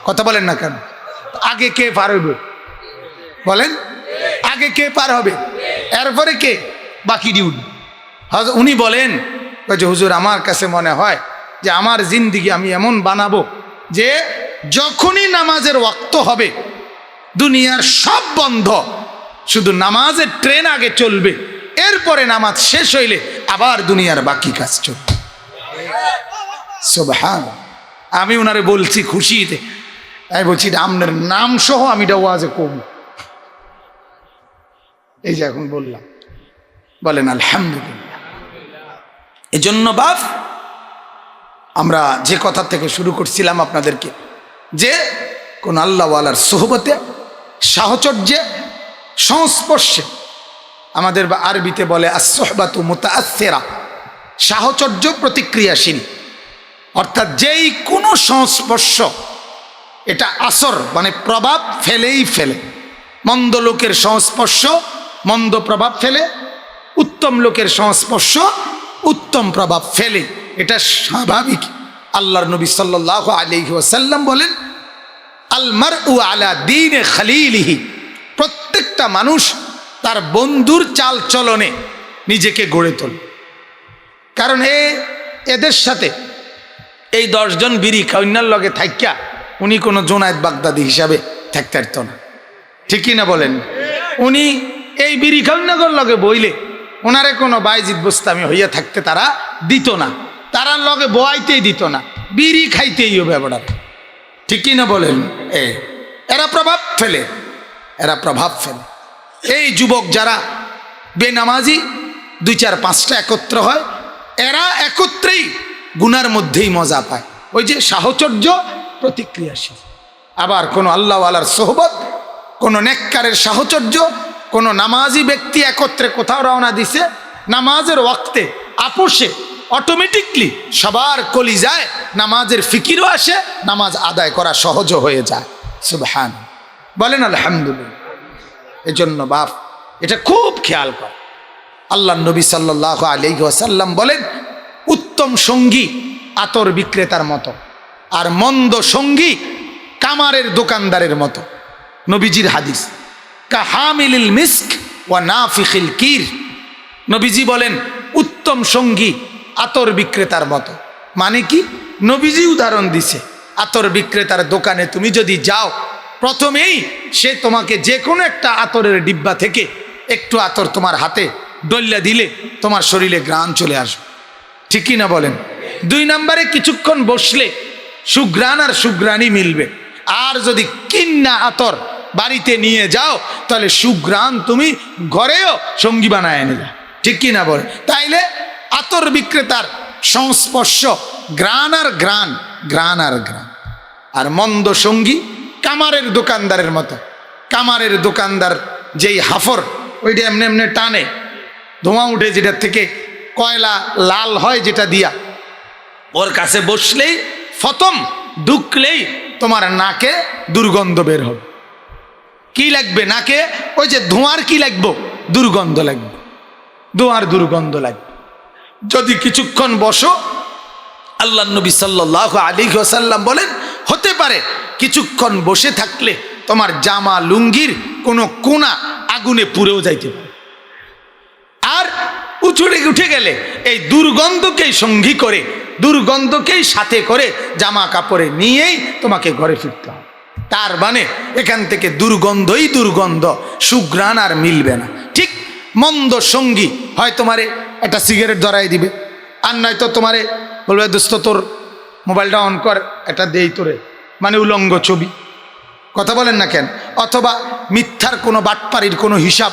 কথা বলেন না কেন? আগে কে পার হবে বলেন? আগে কে পার হবে, এরপরে কে বাকি ডিউটি? উনি বলেন যে হুজুর আমার কাছে মনে হয় যে আমার জিন্দিগি আমি এমন বানাবো যে যখনই নামাজের ওয়াক্ত হবে দুনিয়ার সব বন্ধ, শুধু নামাজের ট্রেন আগে চলবে, এরপরে নামাজ শেষ হইলে আবার দুনিয়ার বাকি কাজ চলবে। সুবহানাল্লাহ। আমি ওনারে বলছি খুশিতে, আমি বলছি আপনার নাম সহ আমি এটা ওয়াজে কম, এই যে এখন বললাম, বলেন আলহামদুলিল্লাহ। এজন্য বাপ, আমরা যে কথা থেকে শুরু করছিলাম আপনাদেরকে, যে কোন আল্লাহওয়ালার সোহবতে, সাহচর্যে, সংস্পর্শে, আমাদের আরবিতে বলে as-suhbatu muta'aththira, সাহচর্য প্রতিক্রিয়াশীল, অর্থাৎ যেই কোনো সংস্পর্শ এটা আসর মানে প্রভাব ফেলেই ফেলে। মন্দ লোকের সংস্পর্শ মন্দ প্রভাব ফেলে, উত্তম লোকের সংস্পর্শ উত্তম প্রভাব ফেলে, এটা স্বাভাবিক। আল্লাহর নবী সাল্লাল্লাহু আলাইহি ওয়াসাল্লাম বলেন, আল মারউ আলা দীনে খালিলিহি, প্রত্যেকটা মানুষ তার বন্ধুর চাল চলনে নিজেকে গড়ে তোলে। কারণ এদের সাথে এই 10 জন বিড়ি খাওয়ার লগে থাইকা উনি কোনো জোনায়েদ বাগদাদি হিসাবে থাকতে পারত না। ঠিক কিনা বলেন? উনি এই বিড়ি খাওয়ার লগে বইলে ওনারে কোনো বাইজিদ বুস্তামি হইয়া থাকতে তারা দিত না, তারার লগে বয়াইতেই দিত না, বিড়ি খাইতেই হবে ব্যাপার। ঠিক কিনা বলেন? এরা প্রভাব ফেলে, এরা প্রভাব ফেলে। এই যুবক যারা বেনামাজি 2-4-5টা একত্র হয়, এরা একত্রেই গুনার মধ্যেই মজা পায়। ওই যে সাহচর্য প্রতিক্রিয়াশীল। আবার কোনো আল্লাহওয়ালার সোহবত, কোনো নেককারের সাহচর্য, কোনো নামাজি ব্যক্তি একত্রে কোথাও রওনা দিছে, নামাজের ওয়াক্তে আপোষে অটোমেটিকলি সবার কলিজায় নামাজের ফিকিরও আসে, নামাজ আদায় করা সহজ হয়ে যায়। সুবহান, বলেন আলহামদুলিল্লাহ। এজন্য বাপ এটা খুব খেয়াল কর। আল্লাহ নবী সাল্লাল্লাহু আলাইহি ওয়াসাল্লাম বলেন, উত্তম সঙ্গী আতর বিক্রেতার মতো, আর মন্দ সঙ্গী কামারের দোকানদারের মতো। নবীজির হাদিস, কাহামিলিল মিস্ক ওয়া নাফিখিল কির। নবীজি বলেন উত্তম সঙ্গী আতর বিক্রেতার মতো। মানে কি? নবীজি উদাহরণ দিছে, আতর বিক্রেতার দোকানে তুমি যদি যাও, প্রথমেই সে তোমাকে যে কোনো একটা আতরের ডিব্বা থেকে একটু আতর তোমার হাতে ডল্লা দিলে তোমার শরীরে ঘ্রাণ চলে আসবে। ঠিকই না বলেন? 2 নম্বরে কিছুক্ষণ বসলে সুঘ্রাণ আর সুঘ্রাণই মিলবে। আর যদি কিন্না আতর বাড়িতে নিয়ে যাও, তাহলে সুঘ্রাণ তুমি ঘরেও সঙ্গী বানায় নিলে। ঠিক কি না বলে? তাইলে আতর বিক্রেতার সংস্পর্শ, ঘ্রাণ আর ঘ্রাণ গ্রান আর গ্রান। আর মন্দ সঙ্গী কামারের দোকানদারের মতো। কামারের দোকানদার যেই হাফর ওইটা এমনি এমনি টানে, ধোঁয়া উঠে যেটার থেকে কয়লা লাল হয় যেটা দিয়া, ওর কাছে বসলেই প্রথম ঢুকলেই তোমার নাকে দুর্গন্ধ বের হবে। কি লাগবে নাকে? ওই যে ধোঁয়ার কি লাগবে? দুর্গন্ধ লাগবে, ধোঁয়ার দুর্গন্ধ লাগবে। যদি কিছুক্ষণ বসো, আল্লাহ নবী সাল্লাল্লাহু আলাইহি ওয়াসাল্লাম বলেন, হতে পারে কিছুক্ষণ বসে থাকলে তোমার জামা লুঙ্গির কোনো কোনা আগুনে পুড়েও যাইতে পারে। আর উঠে গেলে এই দুর্গন্ধকেই সঙ্গী করে, দুর্গন্ধকেই সাথে করে জামা কাপড়ে নিয়েই তোমাকে ঘরে ফিরতে হবে। তার মানে এখান থেকে দুর্গন্ধই দুর্গন্ধ, সুঘ্রাণ আর মিলবে না। ঠিক মন্দ সঙ্গী হয় তোমারে একটা সিগারেট ধরাই দিবে, আর নয়তো তোমারে বলবে দোস্ত তোর মোবাইলটা অন কর, এটা দেই তোরে, মানে উলঙ্গ ছবি। কথা বলেন না কেন? অথবা মিথ্যার কোনো বাটপাড়ির কোনো হিসাব,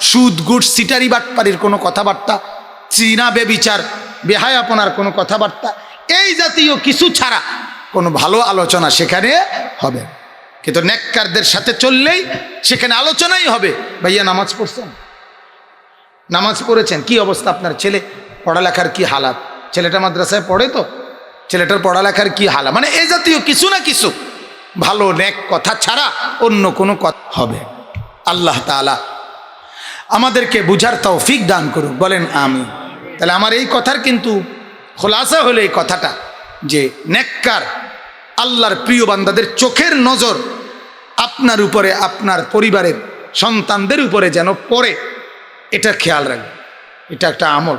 সুদ গুড় সিটারি বাটপাড়ির কোনো কথাবার্তা, চীনা বেবিচার বেহায়াপনার কোনো কথাবার্তা, এই জাতীয় কিছু ছাড়া কোনো ভালো আলোচনা সেখানে হবে। কিন্তু নেককারদের সাথে চললেই সেখানে আলোচনাই হবে। ভাইয়া নামাজ পড়ছেন? নামাজ পড়েছেন? কি অবস্থা আপনার ছেলে পড়ালেখার কি হালাত? ছেলেটা মাদ্রাসায় পড়ে তো, ছেলেটার পড়ালেখার কি হালাত? মানে এই জাতীয় কিছু না কিছু ভালো নেক কথা ছাড়া অন্য কোনো কথা হবে। আল্লাহ তাআলা আমাদেরকে বুঝার তৌফিক দান করুক, বলেন আমিন। তাহলে আমার এই কথার কিন্তু খোলাসা হলো এই কথাটা যে নেককার আল্লাহর প্রিয় বান্দাদের চোখের নজর আপনার উপরে, আপনার পরিবারের সন্তানদের উপরে যেন পড়ে, এটা খেয়াল রাখবেন। এটা একটা আমল।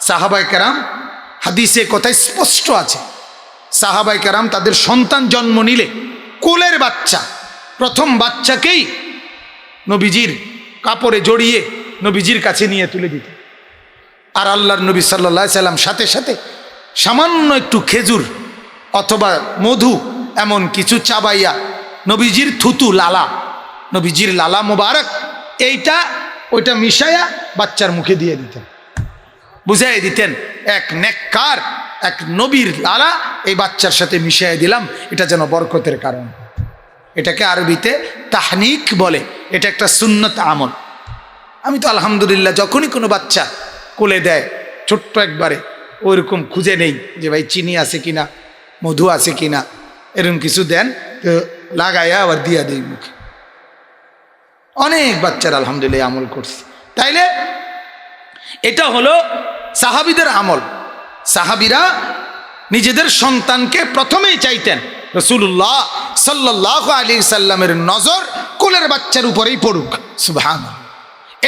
সাহাবায়ে কেরাম, হাদিসে কথা স্পষ্ট আছে, সাহাবায়ে কেরাম তাদের সন্তান জন্ম নিলে কোলের বাচ্চা, প্রথম বাচ্চাকেই নবীজির কাপড়ে জড়িয়ে নবীজির কাছে নিয়ে তুলে দিত। আর আল্লাহর নবী সাল্লাল্লাহু আলাইহি সাল্লাম সাথে সাথে সামান্য একটু খেজুর অথবা মধু এমন কিছু চাবাইয়া নবীজির থুতু লালা, নবীজির লালা মোবারক এইটা ওইটা মিশাইয়া বাচ্চার মুখে দিয়ে দিতেন, বুঝাই দিতেন এক নেককার, এক নবীর লালা এই বাচ্চার সাথে মিশাই দিলাম, এটা যেন বরকতের কারণ। এটাকে আরবিতে তাহনিক বলে। এটা একটা সুন্নত আমল। আমি তো আলহামদুলিল্লাহ যখনই কোনো বাচ্চা কোলে দেয় ছোট্ট একবারে ওইরকম খুঁজে নেই যে ভাই চিনি আছে কিনা, মধু আছে কিনা, এরকম কিছু দেন তো লাগাইয়া আবার দিয়া দিই মুখে। অনেক বাচ্চারা আলহামদুলিল্লাহ আমল করছে। তাইলে এটা হলো সাহাবীদের আমল। সাহাবীরা নিজেদের সন্তানকে প্রথমেই চাইতেন রাসূলুল্লাহ সাল্লাল্লাহু আলাইহি সাল্লামের নজর কোলের বাচ্চার উপরেই পড়ুক। সুবহানাল্লাহ।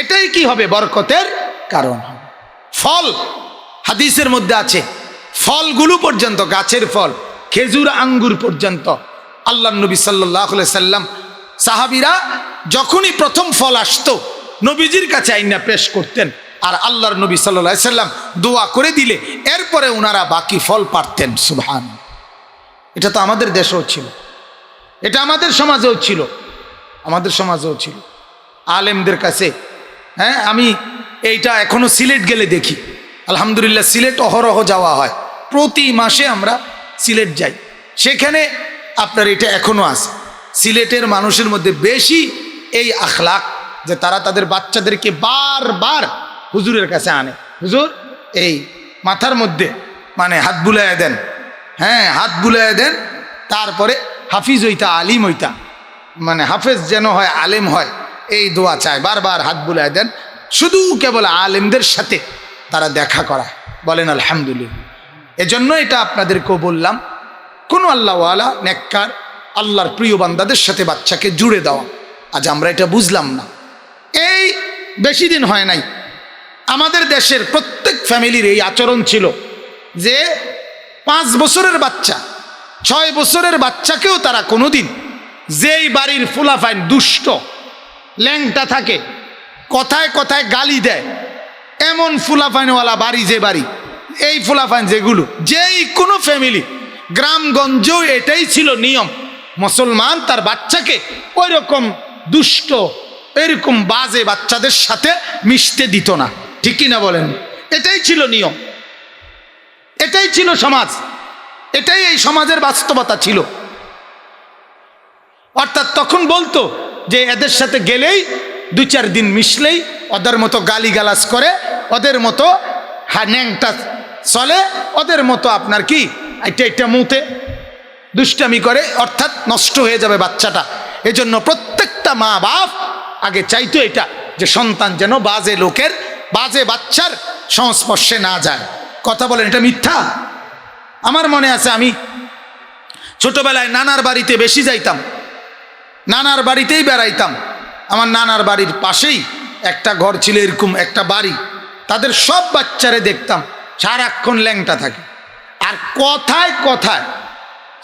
এটাই কি হবে? বরকতের কারণ হবে। ফল হাদিসের মধ্যে আছে, ফলগুলো পর্যন্ত, গাছের ফল খেজুর আঙ্গুর পর্যন্ত আল্লাহ নবী সাল্লাল্লাহু আলাইহি সাল্লাম সাহাবীরা যখনই প্রথম ফল আসতো নবীজির কাছে আইনা পেশ করতেন, আর আল্লাহর নবী সাল্লাল্লাহু আলাইহি সাল্লাম দোয়া করে দিলে এরপরে ওনারা বাকি ফল পারতেন। সুবহানাল্লাহ। এটা তো আমাদের দেশেও ছিল, এটা আমাদের সমাজেও ছিল, আমাদের সমাজেও ছিল আলেমদের কাছে। হ্যাঁ, আমি এইটা এখনো সিলেট গেলে দেখি, আলহামদুলিল্লাহ সিলেট অহরহ যাওয়া হয়, প্রতি মাসে আমরা সিলেট যাই, সেখানে আপনার এটা এখনো আছে। সিলেটের মানুষের মধ্যে বেশি এই আখলাক যে তারা তাদের বাচ্চাদেরকে বারবার হুজুরের কাছে আনে, হুজুর এই মাথার মধ্যে মানে হাত বুলাইয়া দেন, হ্যাঁ হাত বুলাইয়া দেন, তারপরে হাফিজ হইতা আলিম হইতা, মানে হাফেজ যেন হয় আলেম হয়, এই দোয়া চায়, বারবার হাত বুলাইয়া দেন। শুধু কেবল আলেমদের সাথে তারা দেখা করা, বলেন আলহামদুলিল্লাহ। এজন্য এটা আপনাদেরকেও বললাম, কোনো আল্লাহওয়ালা নেককার আল্লাহর প্রিয় বান্দাদের সাথে বাচ্চাকে জুড়ে দেওয়া। আজ আমরা এটা বুঝলাম না। এই বেশি দিন হয় নাই আমাদের দেশের প্রত্যেক ফ্যামিলির এই আচরণ ছিল যে 5 বছরের বাচ্চা, 6 বছরের বাচ্চাকেও তারা কোনোদিন, যেই বাড়ির ফুলাফাইন দুষ্ট ল্যাংটা থাকে, কথায় কথায় গালি দেয়, এমন ফুলাফাইনওয়ালা বাড়ি, যে বাড়ি এই ফুলাফাইন যেগুলো, যেই কোনো ফ্যামিলি গ্রামগঞ্জেও এটাই ছিল নিয়ম, মুসলমান তার বাচ্চাকে ওই রকম দুষ্ট এরকম বাজে বাচ্চাদের সাথে মিশতে দিত না। ঠিক কিনা বলেন? এটাই ছিল নিয়ম, এটাই ছিল সমাজ। এটাই এই সমাজের বাস্তবতা ছিল। অর্থাৎ তখন বলতো যে এদের সাথে গেলেই 2-4 দিন মিশলেই ওদের মতো গালিগালাজ করে, ওদের মতো ন্যাংটা চলে, ওদের মতো আপনার কি এটা মুতে দুষ্টামি করে, অর্থাৎ নষ্ট হয়ে যাবে বাচ্চাটা। এজন্য প্রত্যেকটা মা বাপ আগে চাইতো এটা, যে সন্তান যেন বাজে লোকের, বাজে বাচ্চার সংস্পর্শে না যায়। কথা বলেন, এটা মিথ্যা? আমার মনে আছে আমি ছোটবেলায় নানার বাড়িতে বেশি যাইতাম, নানার বাড়িতেই বেড়াইতাম। আমার নানার বাড়ির পাশেই একটা ঘর ছিল, এরকম একটা বাড়ি, তাদের সব বাচ্চারে দেখতাম সারাক্ষণ ল্যাংটা থাকে। আর কথায় কথায়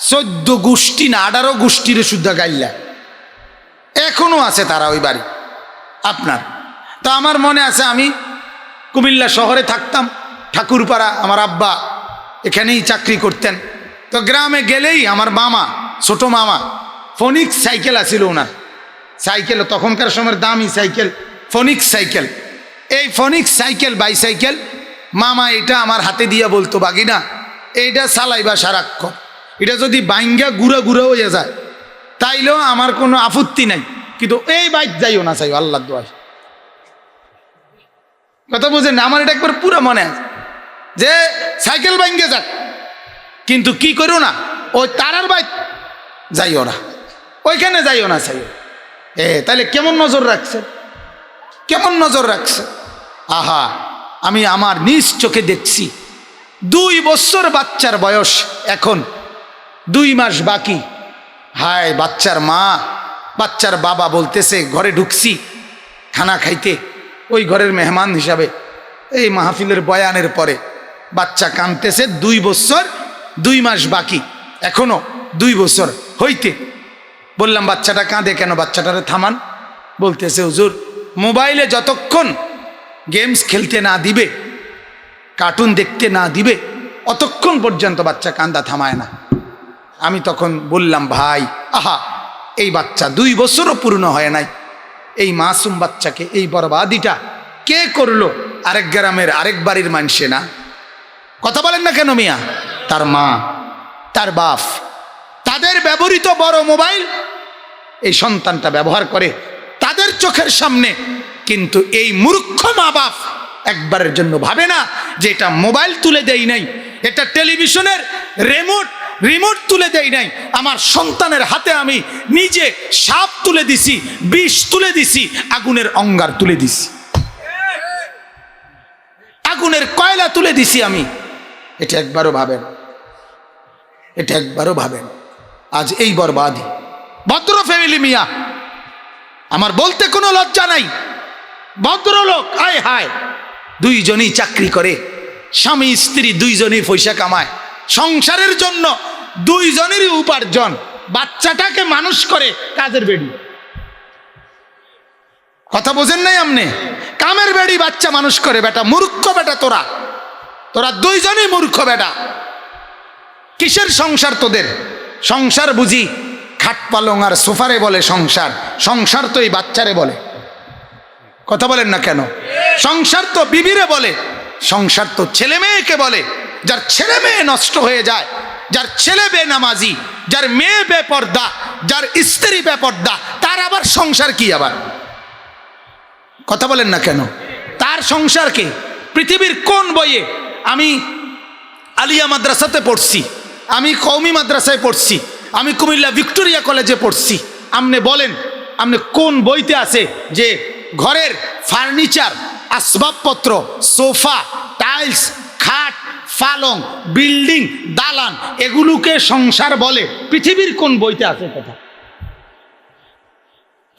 14 গোষ্ঠী না 18 গোষ্ঠীর শুদ্ধ গাইলা এখনো আছে তারা ওই বাড়ি আপনার। তো আমার মনে আছে আমি কুমিল্লা শহরে থাকতাম, ঠাকুরপাড়া, আমার আব্বা এখানেই চাকরি করতেন। তো গ্রামে গেলেই আমার মামা, ছোট মামা, ফোনিক্স সাইকেল আছিল ওনার, সাইকেল তখনকার সময়ের দামি সাইকেল, ফোনিক্স সাইকেল। এই ফোনিক্স সাইকেল, বাইসাইকেল মামা এটা আমার হাতে দিয়ে বলতো, বাগিনা এইটা চালাইবা সারাক্ষণ, এটা যদি বাইঙ্গা গুঁড়া গুঁড়া হয়ে যায় তাইলেও আমার কোনো আপত্তি নাই, কিন্তু এই বাইক যাইও না, চাইও আল্লাহ দোয়াই। কথা বুঝেন না? আমার এটা একবার পুরো মনে আছে যে সাইকেল বাইঙ্গে যাক, কিন্তু কি করো না, ওই তারার বাইক যাইও না, ওইখানে যাইও না, চাইও। তাহলে কেমন নজর রাখছে, কেমন নজর রাখছে। আহা, আমি আমার নিজ চোখে দেখছি 2 বছর বাচ্চার বয়স, এখন 2 মাস বাকি। হায়, বাচ্চার মা, বাচ্চার বাবা বলতেছে, ঘরে ঢুকছি খানা খাইতে, ওই ঘরের মেহমান হিসাবে, এই মাহফিলের বয়ানের পরে বাচ্চা কাঁদতেছে, 2 বছর 2 মাস বাকি, এখনো 2 বছর হইতে। বললাম, বাচ্চাটা কাঁদে কেন, বাচ্চাটারে থামান। বলতেছে, হুজুর মোবাইলে যতক্ষণ গেমস খেলতে না দিবে, কার্টুন দেখতে না দিবে, অতক্ষণ পর্যন্ত বাচ্চা কান্দা থামায় না। আমি তখন বললাম, ভাই আহা, এই বাচ্চা 2 বছরও পূর্ণ হয় নাই, এই মাসুম বাচ্চাকে এই বরবাদিটা কে করলো? আরেক গ্রামের আরেক বাড়ির মানুষে না? কথা বলেন না কেন মিয়া? তার মা, তার বাপ, তাদের ব্যবহৃত বড় মোবাইল এই সন্তানটা ব্যবহার করে তাদের চোখের সামনে। কিন্তু এই মূর্খ মা বাপ একবারের জন্য ভাবে না যে এটা মোবাইল তুলে দেই নাই, এটা টেলিভিশনের রিমোট তুলে দেই নাই, আমার সন্তানের হাতে আমি নিজে সাপ তুলে দিছি, বিষ তুলে দিছি, আগুনের অঙ্গার তুলে দিছি, আগুনের কয়লা তুলে দিছি আমি। এটা একবারও ভাবেন, এটা একবারও ভাবেন। আজ এই বরবাদি ভদ্র ফ্যামিলি মিয়া, আমার বলতে কোনো লজ্জা নাই, ভদ্রলোক, আয় হায়, 2 জনই চাকরি করে, স্বামী স্ত্রী 2 জনই পয়সা কামায়, সংসারের জন্য 2 জনেরই উপার্জন, বাচ্চাটাকে মানুষ করে কাজের বেড়ি। কথা বোঝেন নাই আপনি? কামের বেড়ি বাচ্চা মানুষ করে। বেটা মূর্খ, বেটা তোরা 2 জনই মূর্খ বেটা। কিসের সংসার তোদের? সংসার বুঝি খাট পালং আর সোফারে বলে সংসার, সংসার তো এই বাচ্চারে বলে। কথা বলেন না কেন? সংসার তো বিবিরে বলে, সংসার তো ছেলে মেয়েকে বলে। যার ছেলে মেয়ে নষ্ট হয়ে যায়, যার ছেলে বেনামাজি, যার মেয়ে বেপর্দা, যার স্ত্রী বেপর্দা, তার আবার সংসার কি? আবার কথা বলেন না কেন? তার সংসার কি? পৃথিবীর কোন বইয়ে? আমি আলিয়া মাদ্রাসাতে পড়ছি, আমি কওমি মাদ্রাসায় পড়ছি, আমি কুমিল্লা ভিক্টোরিয়া কলেজে পড়ছি। আপনি বলেন, আপনি কোন বইতে আছে যে ঘরের ফার্নিচার, আসবাবপত্র, সোফা, টাইলস, খাট, পালং, বিল্ডিং, দালান, এগুলোকে সংসার বলে? পৃথিবীর কোন বইতে আছে কথা?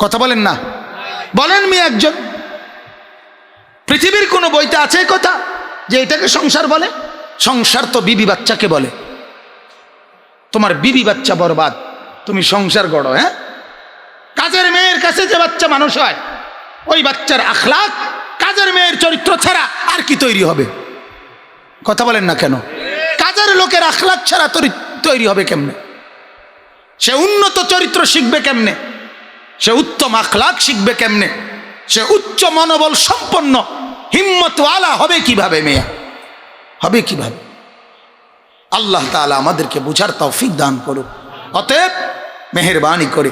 কথা বলেন না, বলেন মি একজন, পৃথিবীর কোন বইতে আছে কথা যে এটাকে সংসার বলে? সংসার তো বিবি বাচ্চাকে বলে। তোমার বিবি বাচ্চা বরবাদ, তুমি সংসার গড়ো। হ্যাঁ, কাজের মেয়ের কাছে যে বাচ্চা মানুষ হয়, ওই বাচ্চার আখলাক কাজের মেয়ের চরিত্র ছাড়া আর কি তৈরি হবে? কথা বলেন না কেন? কাজের লোকের আখলাক ছাড়া তৈরি হবে কেমনে? সে উন্নত চরিত্র শিখবে কেমনে? সে উত্তম আখলাক শিখবে কেমনে? সে উচ্চ মনোবল সম্পন্ন হিম্মতওয়ালা হবে কিভাবে? মেয়া হবে কিভাবে? আল্লাহ তাআলা আমাদেরকে বুঝার তৌফিক দান করুক। অতএব মেহেরবানি করে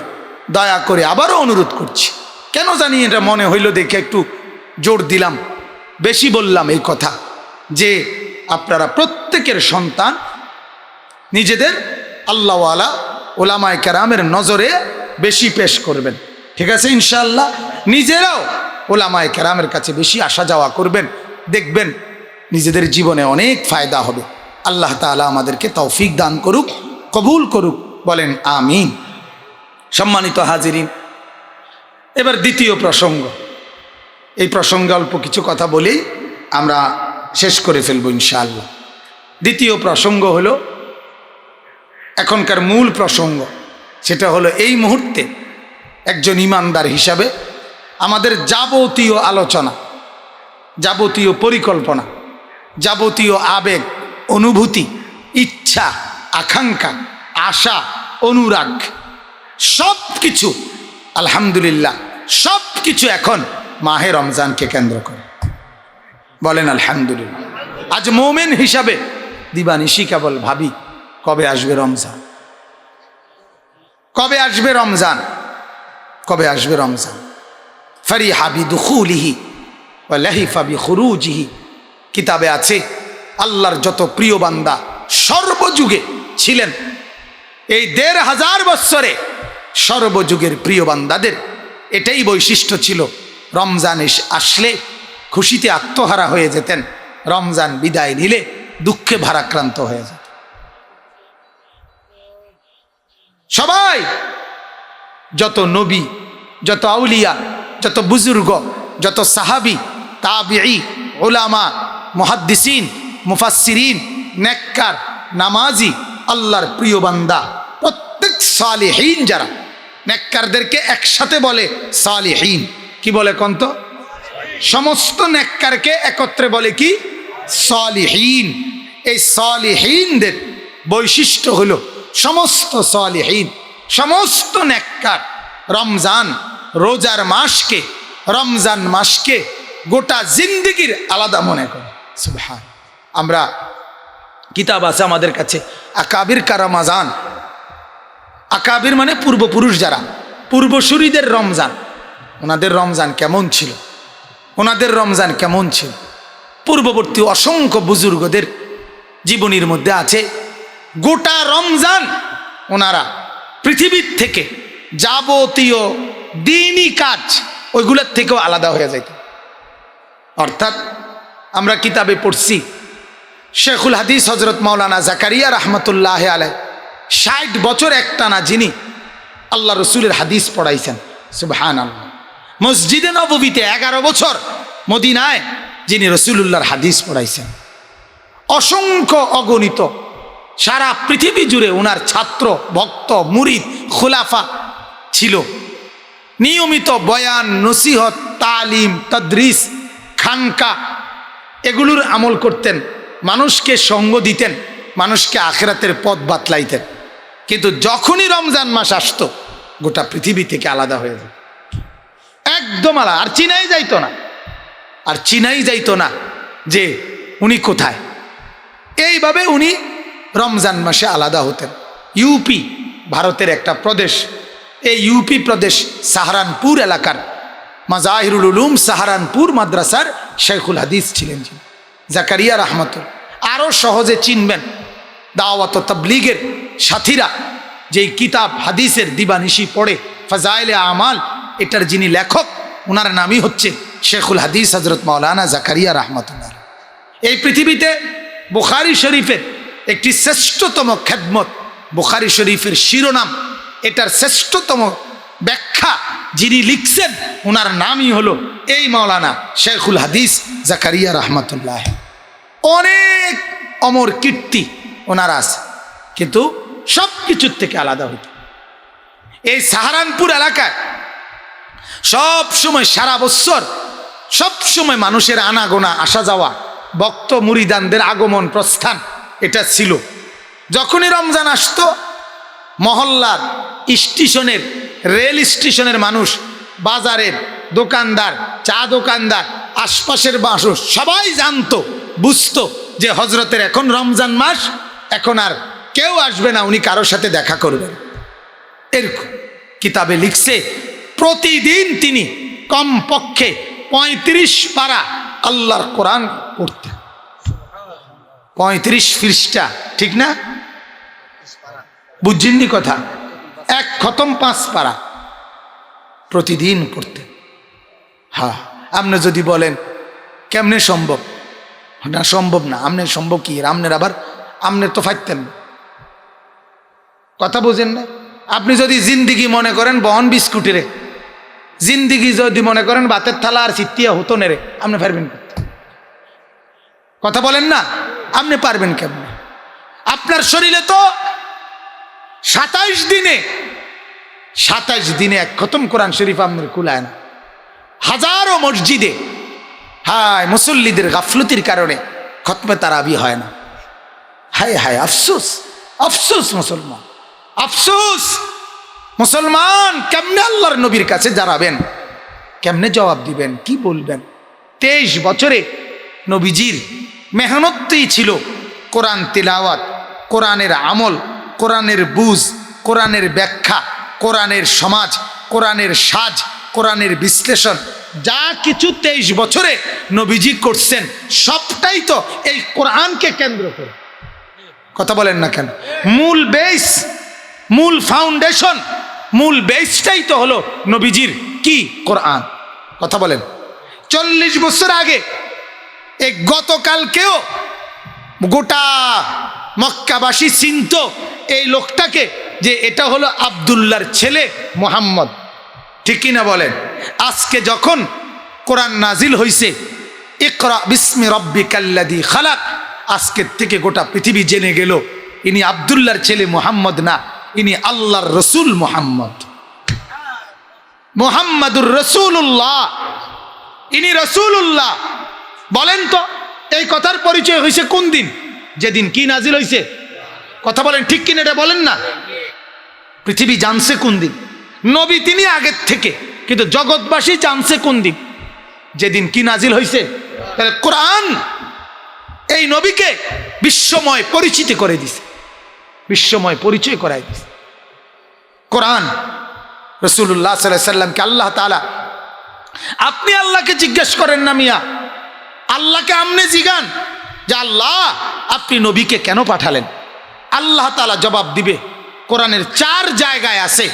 দয়া করে আবারও অনুরোধ করছি, কেন জানি এটা মনে হইল দেখে একটু জোর দিলাম, বেশি বললাম এই কথা, যে আপনারা প্রত্যেকের সন্তান নিজেদের আল্লাহওয়ালা ওলামায়ে কেরামের নজরে বেশি পেশ করবেন, ঠিক আছে ইনশাআল্লাহ। নিজেরাও ওলামায়ে কেরামের কাছে বেশি আসা যাওয়া করবেন, দেখবেন নিজেদের জীবনে অনেক ফায়দা হবে। আল্লাহ তাআলা আমাদেরকে তৌফিক দান করুক, কবুল করুক, বলেন আমিন। সম্মানিত হাজিরিন, এবার দ্বিতীয় প্রসঙ্গ, এই প্রসঙ্গে অল্প কিছু কথা বলেই আমরা শেষ করে ফেলবো ইনশাআল্লাহ। দ্বিতীয় প্রসঙ্গ হলো এখনকার মূল প্রসঙ্গ, সেটা হলো এই মুহূর্তে একজন ইমানদার হিসাবে আমাদের যাবতীয় আলোচনা, যাবতীয় পরিকল্পনা, যাবতীয় আবেগ, অনুভূতি, ইচ্ছা, আকাঙ্ক্ষা, আশা, অনুরাগ, সব কিছু আলহামদুলিল্লাহ সব কিছু এখন মাহে রমজানকে কেন্দ্র করে, বলেন আলহামদুলিল্লাহ। আজ মোমেন হিসাবে দিবানিশি কেবল ভাবি কবে আসবে রমজান, কবে আসবে রমজান, কবে আসবে রমজান। ফারিহা বিদুখুলিহি ওয়া লাহিফা বিখুরুজিহি, কিতাবে আছে আল্লাহর যত প্রিয় বান্দা সর্বযুগে ছিলেন, এই ১৫০০ বৎসরে সর্বযুগের প্রিয় বান্দাদের এটাই বৈশিষ্ট্য ছিল, রমজান আসলে খুশিতে আত্মহারা হয়ে যেতেন, রমজান বিদায় নিলে দুঃখে ভারাক্রান্ত হয়ে যেত। সবাই, যত নবী, যত আউলিয়া, যত বুজুর্গ, যত সাহাবী, তাবিঈ, উলামা, মুহাদ্দিসিন, মুফাসসিরিন, নেককার, নামাজি, আল্লাহর প্রিয় বান্দা, প্রত্যেক সালিহীন যারা, নেককারদেরকে একসাথে বলে সালিহীন, কি বলে কন্ত? সমস্ত নেককারকে একত্রে বলে কি? সালিহীন। এই সালিহীনদের বৈশিষ্ট্য হলো সমস্ত সালিহীন, সমস্ত নেককার রমজান, রোজার মাসকে, রমজান মাসকে গোটা জিন্দেগির আলাদা মনে করে। সুবহান। আমরা কিতাব আছে আমাদের কাছে, আকাবির কা রমাজান, আকাবির মানে পূর্বপুরুষ যারা, পূর্বসূরীদের রমজান, ওনাদের রমজান কেমন ছিল, ওনাদের রমজান কেমন ছিল। পূর্ববর্তী অসংখ্য বুজুর্গদের জীবনীর মধ্যে আছে গোটা রমজান ওনারা পৃথিবীর থেকে যাবতীয় দ্বীনি কাজ ওইগুলোর থেকেও আলাদা হয়ে যেত। অর্থাৎ আমরা কিতাবে পড়ছি শেখুল হাদিস হজরত মাওলানা জাকারিয়া রহমতুল্লাহ আলাই ৬০ বছর একটানা যিনি আল্লাহ রসুলের হাদিস পড়াইছেন। সুবহানাল্লাহ। মসজিদে নববীতে ১১ বছর মদিনায় যিনি রসুলুল্লাহর হাদিস পড়াইছেন। অসংখ্য অগণিত সারা পৃথিবী জুড়ে ওনার ছাত্র, ভক্ত, মুরিদ, খুলাফা ছিল। নিয়মিত বয়ান, নসিহত, তালিম, তদরিস, খানকা এগুলোর আমল করতেন, মানুষকে সঙ্গ দিতেন, মানুষকে আখিরাতের পথ বাতলাইতেন। কিন্তু যখনই রমজান মাস আসতো গোটা পৃথিবী থেকে আলাদা হয়ে যেত, একদম আলাদা, আর চিনাই যাইতো না, আর চিনাই যাইতো না যে উনি কোথায়। এইভাবে উনি রমজান মাসে আলাদা হতেন। ইউপি ভারতের একটা প্রদেশ, এই ইউপি প্রদেশ সাহারানপুর এলাকার মাজাহিরুল উলুম সাহারানপুর মাদ্রাসার শেখুল হাদিস ছিলেন জাকারিয়া রহমতুল্লাহ। আরও সহজে চিনবেন দাওয়াত ও তাবলীগের সাথীরা যেই কিতাব হাদিসের দিবানিশি পড়ে, ফাজাইলে আমাল, এটার যিনি লেখক ওনার নামই হচ্ছে শেখুল হাদিস হজরত মাওলানা জাকারিয়া রহমতুল্লাহ। এই পৃথিবীতে বুখারী শরীফের একটি শ্রেষ্ঠতম খেদমত, বুখারী শরীফের শিরোনাম, এটার শ্রেষ্ঠতম ব্যাখ্যা যিনি লিখছেন ওনার নামই হলো এই মাওলানা শেখুল হাদিস জাকারিয়া রহমতুল্লাহ। অনেক অমর কীর্তি ওনার আছে, কিন্তু সব কিছুর থেকে আলাদা হইত। এই সাহারানপুর এলাকায় সব সময়, সারা বছর সব সময় মানুষের আনাগোনা, আসা যাওয়া, ভক্ত মুরিদানদের আগমন প্রস্থান এটা ছিল। যখনই রমজান আসতো মহল্লার, স্টেশনের, রেল স্টেশনের মানুষ, বাজারের দোকানদার, চা দোকানদার, আশপাশের মানুষ সবাই জানতো, বুঝতো যে হজরতের এখন রমজান মাস এখন আর কেউ আসবে না উনি কারোর সাথে দেখা করবেন। এরকম কিতাবে লিখছে প্রতিদিন তিনি কমপক্ষে 35 পারা আল্লাহর কোরআন পড়তেন। 35 পৃষ্ঠা, ঠিক না? বুঝছেননি কথা? এক খতম 5 পারা প্রতিদিন পড়তেন। হ্যাঁ, আপনি যদি বলেন কেমনে সম্ভব, না সম্ভব না। আমনের সম্ভব কি? আমনের আবার আমনের তো ফাইতেন না, কথা বোঝেন না? আপনি যদি জিন্দিগি মনে করেন বহন বিস্কুটেরে, জিন্দিগি যদি মনে করেন ভাতের থালা আর চিত্তিয়া হতো নেরে, আপনি পারবেন? কথা বলেন না, আপনি পারবেন কেমনে? আপনার শরীরে তো 27 দিনে এক খতম কোরআন শরীফ আপনার কুলায় না। হাজারো মসজিদে হায় মুসল্লিদের গাফলতির কারণে খতমে তারাবি হয় না। হায় হায়, আফসোস আফসোস মুসলমান, আফসোস মুসলমান। কেমনে আল্লাহর নবীর কাছে দাঁড়াবেন, কেমনে জবাব দিবেন, কি বলবেন? 23 বছরে নবীজির মেহনতই ছিল কোরআন তিলাওয়াত, কোরআনের আমল, কোরআনের বুঝ, কোরআনের ব্যাখ্যা, কোরআনের সমাজ, কোরআনের সাজ, কোরআনের বিশ্লেষণ, যা কিছু 23 বছরে নবীজি করছেন সবটাই তো এই কোরআনকে কেন্দ্র করে। কথা বলেন না কেন? মূল বেস, মূল ফাউন্ডেশন, মূল বেসটাই তো হলো নবীজির কি? কোরআন। কথা বলেন। 40 বছর আগে এই গতকালকেও গোটা মক্কাবাসী চিনত এই লোকটাকে যে এটা হলো আব্দুল্লাহর ছেলে মুহাম্মদ, ঠিক কিনা বলেন? আজকে যখন কোরআন নাজিল হইছে ইকরা বিসমি রাব্বিকাল্লাযী খালাক, আজকের থেকে গোটা পৃথিবী জেনে গেল ইনি আব্দুল্লাহর ছেলে মুহাম্মদ না, ইনি আল্লাহর রসুল মুহাম্মদ, মুহাম্মাদুর রাসূলুল্লাহ, ইনি রাসূলুল্লাহ। বলেন তো এই কথার পরিচয় হয়েছে কোন দিন? যেদিন কি নাজিল হয়েছে? কথা বলেন, ঠিক কিনা এটা বলেন না? পৃথিবী জানছে কোন দিন? নবী তিনি আগের থেকে, কিন্তু জগৎবাসী জানছে কোন দিন? যেদিন কি নাজিল হয়েছে। তাহলে কোরআন এই নবীকে বিশ্বময় পরিচিতি করে দিছে, বিশ্বময় পরিচয় করাই দিছে। কোরআন রাসূলুল্লাহ সাল্লাল্লাহু আলাইহি সাল্লামকে আল্লাহ তাআলা, আপনি আল্লাহকে জিজ্ঞেস করেন না মিয়া, আল্লাহকে আমনে জিগান যে আল্লাহ আপনি নবীকে কেন পাঠালেন? আল্লাহ তাআলা জবাব দিবে কোরআনের 4 জায়গায় আছে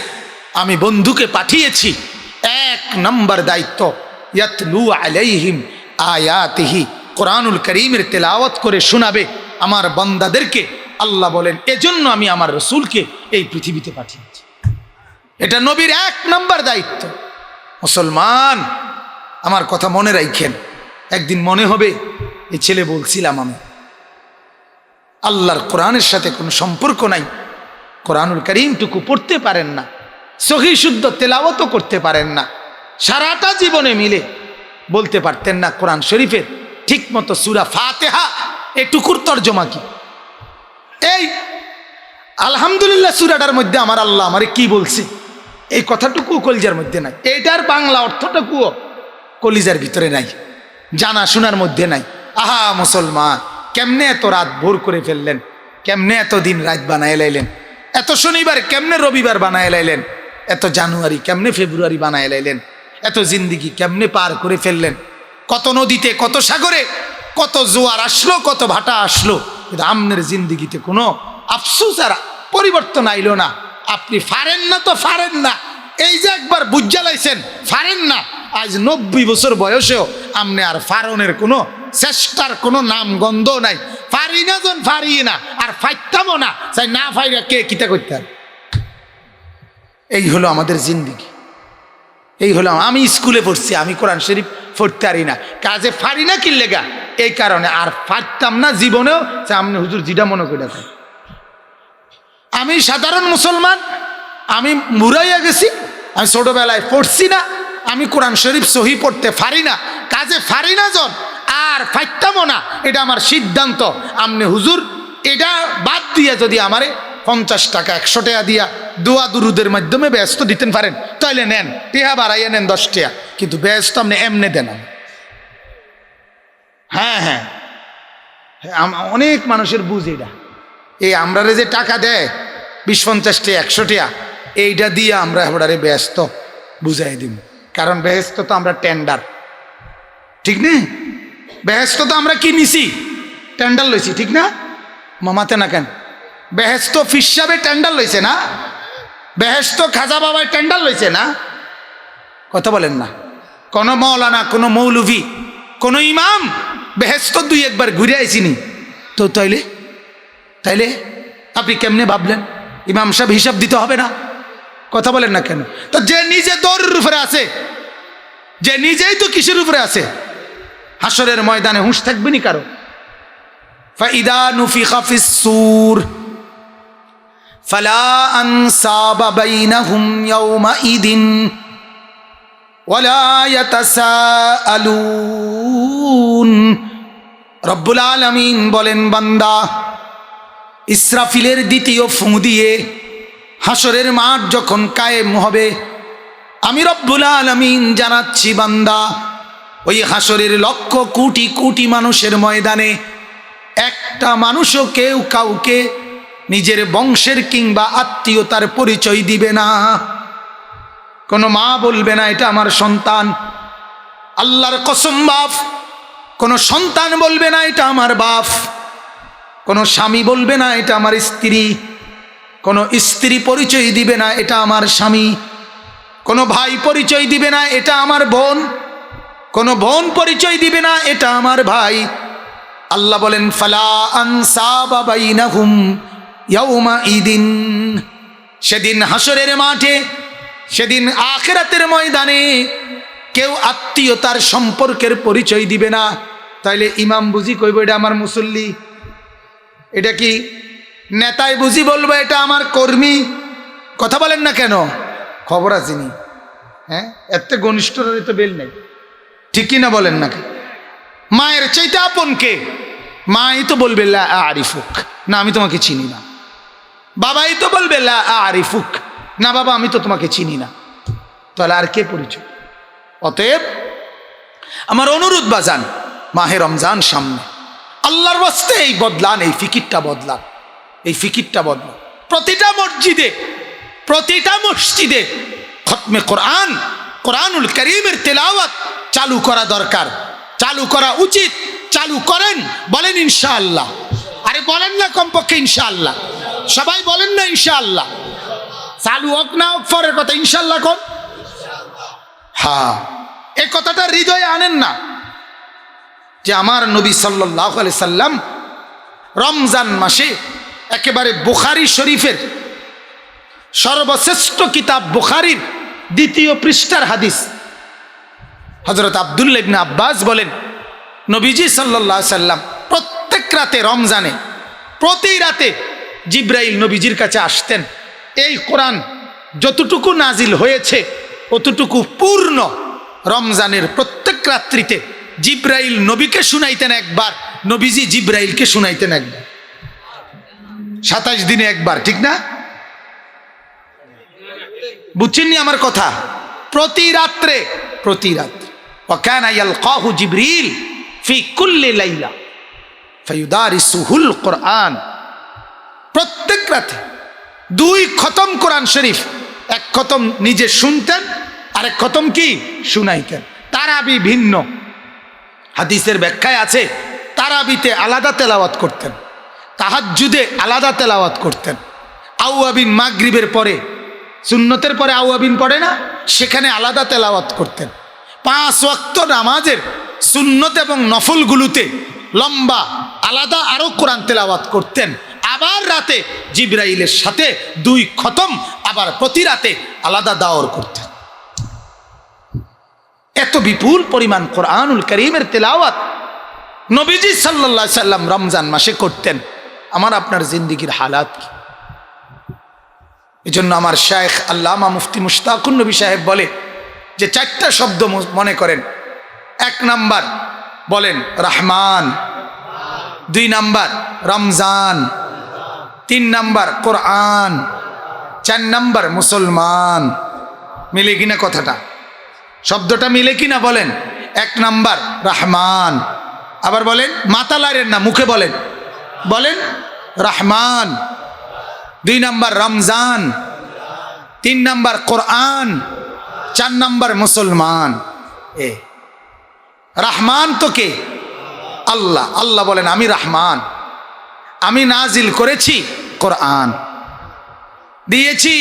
আমি বন্ধুকে পাঠিয়েছি। 1 নম্বর দায়িত্ব ইয়াতলু আলাইহিম আয়াতিহি, কোরআনুল কারীমের তেলাওয়াত করে শোনাবে আমার বান্দাদেরকে। আল্লাহ বলেন এজন্য আমি আমার রাসূলকে এই পৃথিবীতে পাঠিয়েছি। এটা নবীর 1 নম্বর দায়িত্ব। মুসলমান আমার কথা মনে রাখেন, একদিন মনে হবে এই ছেলে বলছিলাম আমি আল্লাহর কোরআনের সাথে কোনো সম্পর্ক নাই, কোরআনুল কারীমটুকু পড়তে পারেন না, সহি শুদ্ধ তেলাওয়াতও করতে পারেন না, সারাটা জীবনে মিলে বলতে পারতেন না কোরআন শরীফের ঠিক মতো সূরা ফাতিহা এটুকুর তর্জমা কি। এই আলহামদুলিল্লাহ সূরাটার মধ্যে আমার আল্লাহ আমারে কি বলছে এই কথাটুকু কলিজার মধ্যে নাই, এইটার বাংলা অর্থটুকুও কলিজার ভিতরে নাই, জানা শোনার মধ্যে নাই। আহা মুসলমান, কেমনে এত রাত ভোর করে ফেললেন, কেমনে এত দিন রাত বানায় লাইলেন, এত শনিবার কেমনে রবিবার বানায় লাইলেন, এত জানুয়ারি কেমনে ফেব্রুয়ারি বানায় লাইলেন, এত জিন্দিগি কেমনে পার করে ফেললেন। কত নদীতে, কত সাগরে, কত জোয়ার আসলো, কত ভাটা আসলো, কিন্তু আমনের জিন্দিগিতে কোনো আফসোস আর পরিবর্তন আইলো না। আপনি ফারেন না তো ফারেন না, এই যে একবার বুঝা লাইছেন ফারেন না, আজ 90 বছর বয়সেও আমনে আর ফারনের কোনো চেষ্টার কোনো নাম গন্ধ নাই। ফারি না জন ফারি না, আর ফাইতামও না, চাই না ফাইরা কে কিতা করতে। এই হলো আমাদের জিন্দিগি, এই হলো। আমি স্কুলে পড়ছি, আমি কোরআন শরীফ পড়তে পারি না, কাজে ফারি না কিল্লেগা এই কারণে, আর ফারতাম না জীবনেও। আমনে হুজুর জিডা মনে করে দেখেন, আমি সাধারণ মুসলমান, আমি মুরাইয়া গেছি, আমি ছোটবেলায় পড়ছি না, আমি কোরআন শরীফ সহি পড়তে পারি না, কাজে পারি না জন আর ফাইতামও না, এটা আমার সিদ্ধান্ত। আমনে হুজুর এটা বাদ দিয়ে যদি আমারে 50 টাকা 100 টাকা দিয়া দোয়া দুরুদের মাধ্যমে ব্যস্ত দিতেন পারেন তাইলে নেন, টেহা বাড়াইয়া নেন 10 টাকা, কিন্তু ব্যস্ত আপনি এমনে দেন। হ্যাঁ হ্যাঁ, অনেক মানুষের বুঝ এটা, এই আমরারে যে টাকা দেয় 20-50 টাকা 100 টাকা, এইটা দিয়ে আমরা ওটারে ব্যস্ত বুঝাই দিব। কারণ বেহেস্ত তো আমরা টেন্ডার, ঠিক না? বেহেস্ত তো আমরা কি নিছি? টেন্ডার লইছি, ঠিক না? মামাতে না কেন? বেহেস্ত ফিসাবে টেন্ডার লইছে না? বেহেস্ত খাজা বাবায় টেন্ডার লইছে না? কথা বলেন না। কোন মৌলানা, কোন মৌলভী, কোন ইমাম বেহেস্ত 2-1 বার ঘুরে আইসিনি তো। তাইলে আপনি কেমনে ভাবলেন ইমাম সাহেব হিসাব দিতে হবে না? কথা বলেন না কেন? তো যে নিজে দৌড়ের উপরে আছে, যে নিজেই তো কিসের উপরে আছে, হাসরের ময়দানে হুঁশ থাকবে নি কারো? ফাইদা নুফিখা ফিস সূর ফালা আনসাবা বাইনাহুম ইয়াওমাইদিন ওয়ালা ইয়াতাসাআলুন। রব্বুল আলামিন বলেন, বান্দা ইসরাফিলের দ্বিতীয় ফুঁ দিয়ে হাসরের মাঠ যখন কায়েম হবে, আমি রব্বুল আলামিন জানাচ্ছি বান্দা, ওই হাসরের লক্ষ কোটি কোটি মানুষের ময়দানে একটা মানুষও কেউ কাউকে নিজের বংশের কিংবা আত্মীয়তার পরিচয় দিবে না। কোনো মা বলবে না এটা আমার সন্তান, আল্লাহর কসম বাপ। কোনো সন্তান বলবে না এটা আমার বাপ। কোনো স্বামী বলবে না এটা আমার স্ত্রী। কোনো স্ত্রী পরিচয় দিবে না এটা আমার স্বামী। কোনো ভাই পরিচয় দিবে না এটা আমার বোন। কোনো বোন পরিচয় দিবে না এটা আমার ভাই। আল্লাহ বলেন, ফালা আনসাবা বাইনাহুম ইয়াওমাইদিন। সেদিন হাসরের মাঠে, সেদিন আখিরাতের ময়দানে কেউ আত্মীয়তার সম্পর্কের পরিচয় দিবে না। তাইলে ইমাম বুঝি কইব এটা আমার মুসল্লি, এটা কি নেতায় বুঝি বলবো এটা আমার কর্মী। কথা বলেন না কেন? খবর আসেনি? হ্যাঁ, এত ঘনিষ্ঠরা তো বেল নেই, ঠিক কিনা বলেন না? মায়ের চাইতে আপন কে? মাই তো বলবে লা আরিফুক, না আমি তোমাকে চিনি না। বাবাই তো বলবে লা আরিফুক, না বাবা আমি তো তোমাকে চিনি না। তাহলে আর কে পরিচয়? অতএব আমার অনুরোধ বাজান, মাহে রমজান সামনে, আল্লাহর ওয়াস্তে এই বদলান, এই ফিকিরটা বদলান, এই ফিকিরটা বদলান। প্রতিটা মসজিদে, প্রতিটা মসজিদে খতমে কোরআন, কোরআনুল কারীমের তেলাওয়াত চালু করা দরকার, চালু করা উচিত। চালু করেন, বলেন ইনশাআল্লাহ। আরে বলেন না কমপক্ষে ইনশাআল্লাহ, সবাই বলেন না ইনশাআল্লাহ। চালু হোক না হোক পরের কথা, ইনশাআল্লাহ কোন? হ্যাঁ, এই কথাটা হৃদয়ে আনেন না যে আমার নবী সাল্লাল্লাহু আলাইহি সাল্লাম রমজান মাসে একেবারে বুখারী শরীফের সর্বশ্রেষ্ঠ কিতাব বুখারীর 2য় পৃষ্ঠার হাদিস, হযরত আব্দুল্লাহ ইবনে আব্বাস বলেন, নবীজি সাল্লাল্লাহু আলাইহি সাল্লাম প্রত্যেক রাতে রমজানে, প্রতি রাতে জিবরাইল নবীজির কাছে আসতেন। এই কোরআন যতটুকু নাজিল হয়েছে অতটুকু পূর্ণ রমজানের প্রত্যেক রাত্রিতে জিবরাইল নবীকে শুনাইতেন একবার, নবীজি জিবরাইলকে শুনাইতেন একবার। 27 দিনে একবার, ঠিক না? বুঝছেননি আমার কথা? প্রতি রাত্রে, প্রতি রাত্রে। ওয়াকানা ইয়ালকাহু জিবরিল ফি কুল্লি লাইলা ফায়ুদারিসুহুল কোরআন। প্রত্যেক রাতে 2 খতম কোরআন শরীফ, 1 খতম নিজে শুনতেন, আরেক খতম কি শুনাইতেন। তারাবি ভিন্ন, হাদিসের ব্যাখ্যায় আছে তারাবিতে আলাদা তেলাওয়াত করতেন, তাহাজ্জুদে আলাদা তেলাওয়াত করতেন। আওয়াবিন মাগরিবের পরে, সুন্নতের পরে আওয়াবিন পড়ে না, সেখানে আলাদা তেলাওয়াত করতেন। 5 ওয়াক্ত নামাজের সুন্নত এবং নফলগুলোতে লম্বা আলাদা আরো কোরআন তেলাওয়াত করতেন। আবার রাতে জিবরাইলের সাথে 2 খতম, আবার প্রতি রাতে আলাদা দাওর করতেন। এত বিপুল পরিমাণ কোরআনুল কারীমের তেলাওয়াত নবীজি সাল্লাল্লাহু আলাইহি সাল্লাম রমজান মাসে করতেন। আমার আপনার জিন্দেগির হালাত কি? এজন্য আমার শায়েখ আল্লামা মুফতি মুশতাকুন নবী সাহেব বলে যে 4টা শব্দ মনে করেন। 1 নাম্বার বলেন রহমান, 2 নাম্বার রমজান, 3 নাম্বার কোরআন, 4 নাম্বার মুসলমান। মিলে কিনা কথাটা? শব্দটা মিলে কিনা বলেন? 1 নাম্বার রহমান, আবার বলেন মাথা লাড়েন না, মুখে বলেন, বলেন রহমান, 2 নাম্বার রমজান, 3 নাম্বার কোরআন, 4 নাম্বার মুসলমান। রহমান তো কে? আল্লাহ। আল্লাহ বলেন আমি রহমান, আমি নাজিল করেছি কোরআন, দিয়েছি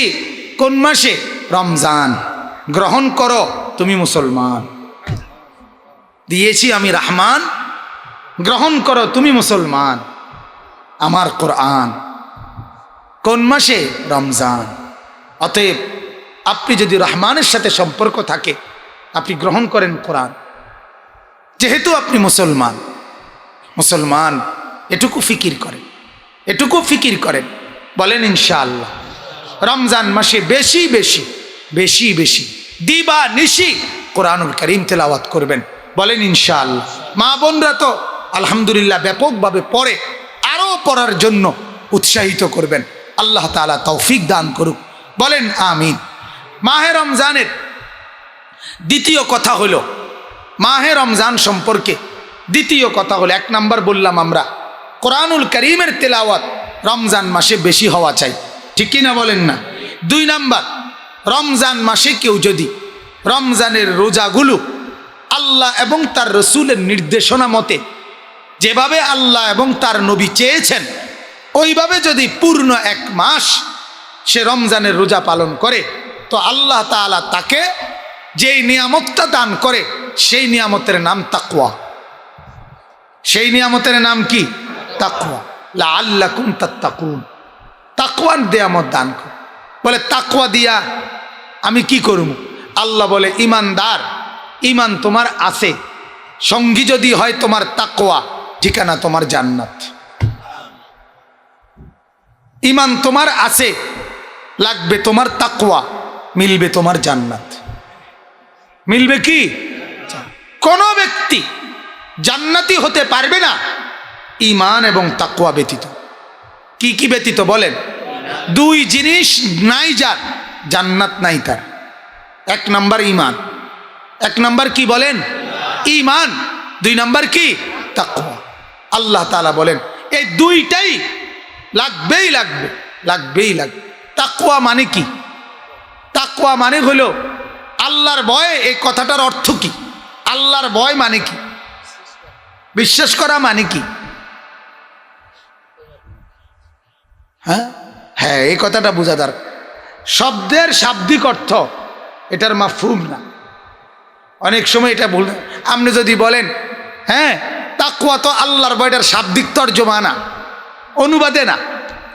কোন মাসে? রমজান, গ্রহণ করো তুমি মুসলমান। দিয়েছি আমি রহমান, গ্রহণ করো তুমি মুসলমান। আমার কোরআন কোন মাসে? রমজান। অতএব আপনি যদি রহমানের সাথে সম্পর্ক থাকে, আপনি গ্রহণ করেন কোরআন। যেহেতু আপনি মুসলমান, মুসলমান এটুকু ফিকির করেন, এটুকু ফিকির করেন, বলেন ইনশাআল্লাহ রমজান মাসে বেশি বেশি বেশি বেশি দিবা নিশি কোরআনুল কারীম তেলাওয়াত করবেন, বলেন ইনশাআল্লাহ। মা বোনরা তো আলহামদুলিল্লাহ ব্যাপকভাবে পড়ে, আরও পড়ার জন্য উৎসাহিত করবেন। আল্লাহ তাআলা তৌফিক দান করুক, বলেন আমিন। মাহে রমজানের দ্বিতীয় কথা হলো, মাহে রমজান সম্পর্কে দ্বিতীয় কথা হলো, 1 নাম্বার বললাম আমরা কোরআনুল কারীমের তেলাওয়াত রমজান মাসে বেশি হওয়া চাই, ঠিক কিনা বলেন না? 2 নাম্বার, রমজান মাসে কেউ যদি রমজানের রোজাগুলো আল্লাহ এবং তার রসুলের নির্দেশনা মতে, যেভাবে আল্লাহ এবং তার নবী চেয়েছেন, ওইভাবে যদি পূর্ণ 1 মাস সে রমজানের রোজা পালন করে, তো আল্লাহ তাআলা তাকে যেই নিয়ামতটা দান করে সেই নিয়ামতের নাম তাকওয়া। সেই নিয়ামতের নাম কি? তাকওয়া। লাআল্লাকুম তাত্তাকুন, তাকওয়ার নিয়ামত দান করে। বলে তাকওয়া দিয়া আমি কি করব? আল্লাহ বলে ইমানদার, ইমান তোমার আছে, সঙ্গী যদি হয় তোমার তাকওয়া, ঠিকানা তোমার জান্নাত। ইমান তোমার আছে, লাগবে তোমার তাকওয়া, মিলবে তোমার জান্নাত। মিলবে কি? কোন ব্যক্তি জান্নাতি হতে পারবে না ইমান এবং তাকওয়া ব্যতীত। কি কি ব্যতীত বলেন? 2 জিনিস নাই যার, জান্নাত নাই তার। 1 নাম্বার ইমান, 1 নাম্বার কি বলেন? ইমান। 2 নাম্বার কি? তাকওয়া। আল্লাহ তাআলা বলেন এই 2টাই লাগবেই লাগবে, লাগবেই লাগবে। তাকওয়া মানে কি? তাকওয়া মানে হলো আল্লাহর ভয়। এই কথাটার অর্থ কি? আল্লাহর ভয় মানে কি? বিশ্বাস করা মানে কি? হ্যাঁ হ্যাঁ, এই কথাটা বোঝা দরকার। শব্দের শাব্দিক অর্থ এটার মাফহুম না। অনেক সময় এটা ভুল। আপনি যদি বলেন হ্যাঁ তাকওয়া তো আল্লাহর ভয়টার শাব্দিক তর্জমা না, অনুবাদে না।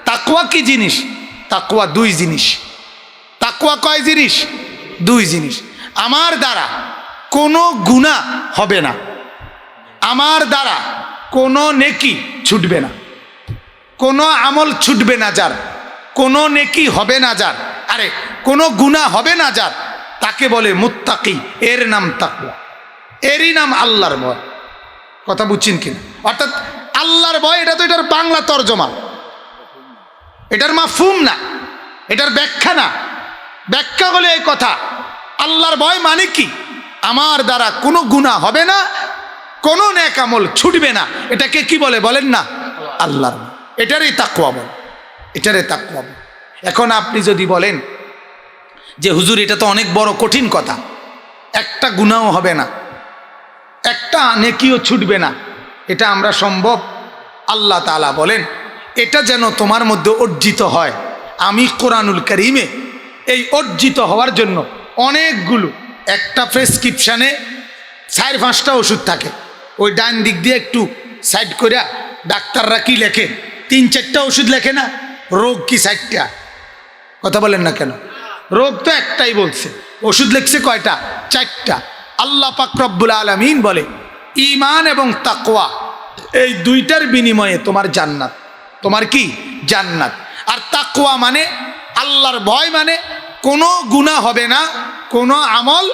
তাকওয়া কি জিনিস? তাকওয়া 2 জিনিস। তাকওয়া কয় জিনিস? 2 জিনিস। আমার দ্বারা কোনো গুনাহ হবে না, আমার দ্বারা কোনো নেকি ছুটবে না, কোনো আমল ছুটবে না যার, কোনো নেকি হবে না যার, আরে কোনো গুনাহ হবে না যার, তাকে বলে মুত্তাকি। এর নাম তাকওয়া, এরই নাম আল্লাহর ভয়। কথা বুঝছেন কিনা? অর্থাৎ আল্লাহর ভয় এটা তো এটার বাংলা তর্জমা, এটার মাফহুম না, এটার ব্যাখ্যা না। ব্যাখ্যা হলে এই কথা আল্লাহর ভয় মানে কি? আমার দ্বারা কোনো গুনাহ হবে না, কোনো নেক আমল ছুটবে না। এটাকে কি বলে বলেন না? আল্লাহর ভয়। এটারই তাকওয়া বলে, এটারই তাকওয়া বলে। এখন আপনি যদি বলেন যে হুজুর এটা তো অনেক বড় কঠিন কথা, একটা গুনাহও হবে না, একটা নেকিও ছুটবে না, এটা আমরা সম্ভব? আল্লাহ তাআলা বলেন এটা যেন তোমার মধ্যে অর্জিত হয়, আমি কোরআনুল কারীমে এই অর্জিত হওয়ার জন্য অনেকগুলো, একটা প্রেসক্রিপশানে 4-5টা ওষুধ থাকে, ওই ডান দিক দিয়ে একটু সাইড করে ডাক্তাররা কি লেখে? 3-4টা ওষুধ লেখে না? রোগ কি 4টা? কথা বলেন না কেন? রোগ তো একটাই বলছে, ওষুধ লিখছে কয়টা? 4টা। আল্লাহ পাক রব্বুল আলামিন বলে ঈমান এবং তাকওয়া এই 2টার বিনিময়ে তোমার জান্নাত। তোমার কি? জান্নাত। আর তাকওয়া মানে আল্লাহর ভয়, মানে কোনো গুনাহ হবে না, কোনো আমল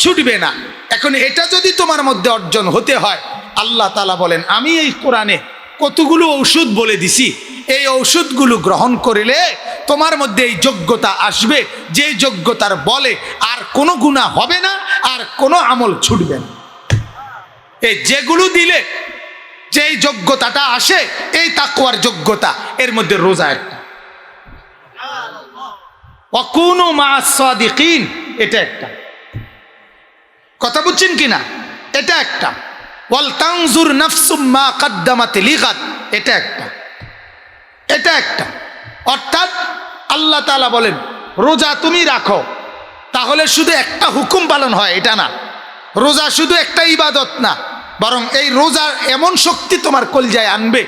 ছুটবে না। এখন এটা যদি তোমার মধ্যে অর্জন হতে হয়, আল্লাহ তাআলা বলেন আমি এই কোরআনে কতগুলো ঔষধ বলে দিছি, এই ঔষধগুলো গ্রহণ করিলে তোমার মধ্যে এই যোগ্যতা আসবে, যে যোগ্যতার বলে আর কোনো গুনাহ হবে না, আর কোনো আমল ছুটবে না। এই যেগুলো দিলে যেই যোগ্যতাটা আসে এই তাকওয়ার যোগ্যতা, এর মধ্যে রোজা একটা। ওয়াকুনু মা'আস সাদিকিন, এটা একটা। কথা বুঝছেন কিনা? এটা একটা। ওয়াল তানজুর নাফসুম মা কদ্দামাত লিগাদ, এটা একটা। এটা একটা। অর্থাৎ আল্লাহ তাআলা বলেন রোজা তুমি রাখো, তাহলে শুধু একটা হুকুম পালন হয় এটা না। রোজা শুধু একটা ইবাদত না, বরং এই রোজার এমন শক্তি তোমার কলজায় আনবে,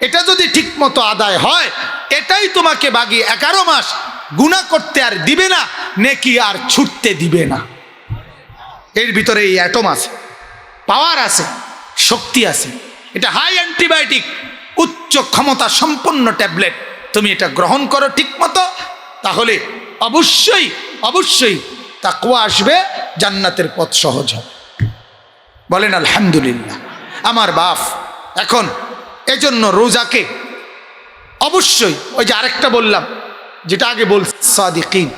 এটা যদি ঠিক মতো আদায় হয় এটাই তোমাকে বাকি 11 মাস গুনাহ করতে আর দিবে না, নেকি আর ছুটতে দিবে না। এর ভিতরে এই অ্যাটম আছে, পাওয়ার আছে, শক্তি আছে। এটা হাই অ্যান্টিবায়োটিক, উচ্চ ক্ষমতা সম্পন্ন ট্যাবলেট। তুমি এটা গ্রহণ করো ঠিক মতো, তাহলে অবশ্যই অবশ্যই তাকওয়া আসবে, জান্নাতের পথ সহজ হবে। বলেন আলহামদুলিল্লাহ। আমার বাপ, এখন এজন্য রোজাকে অবশ্যই, ওই যে আরেকটা বললাম যেটা আগে বলছি, সাদিকিন।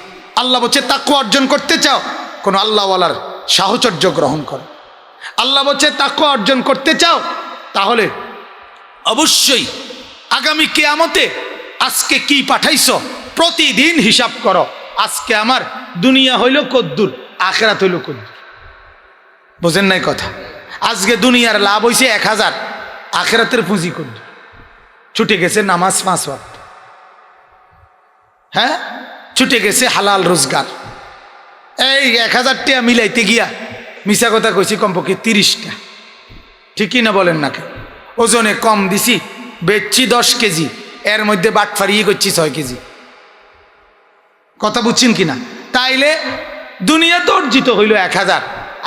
আল্লাহ বলছে তাকওয়া অর্জন করতে চাও, কোনো আল্লাহওয়ালার সাহচর্য গ্রহণ করো। আল্লাহ বলছে তাকওয়া অর্জন করতে চাও, তাহলে অবশ্যই আগামী কিয়ামতে আজকে কি পাঠাইছো প্রতিদিন হিসাব করো। আজকে আমার দুনিয়া হইল কদ্দুর, আখেরাত হইল কদ্দুর। বোঝেন নাই কথা? আজকে দুনিয়ার লাভ হইছে 1000, আখেরাতের পুঁজি কদ্দুর। ছুটে গেছে নামাজ 5 ওয়াক্ত, হ্যাঁ, ছুটে গেছে হালাল রোজগার। এই 1000 টাকা মিলাইতে গিয়া মিছা কথা কইছি কমপক্ষে 30টা, ঠিকই না বলেন না? ওজনে কম দিছি, বেচছি 10 কেজি, এর মধ্যে বাট ফারিয়ে করছি 6 কেজি। কথা বুঝছেন কিনা? তাইলে দুনিয়া তো অর্জিত হইল 1000,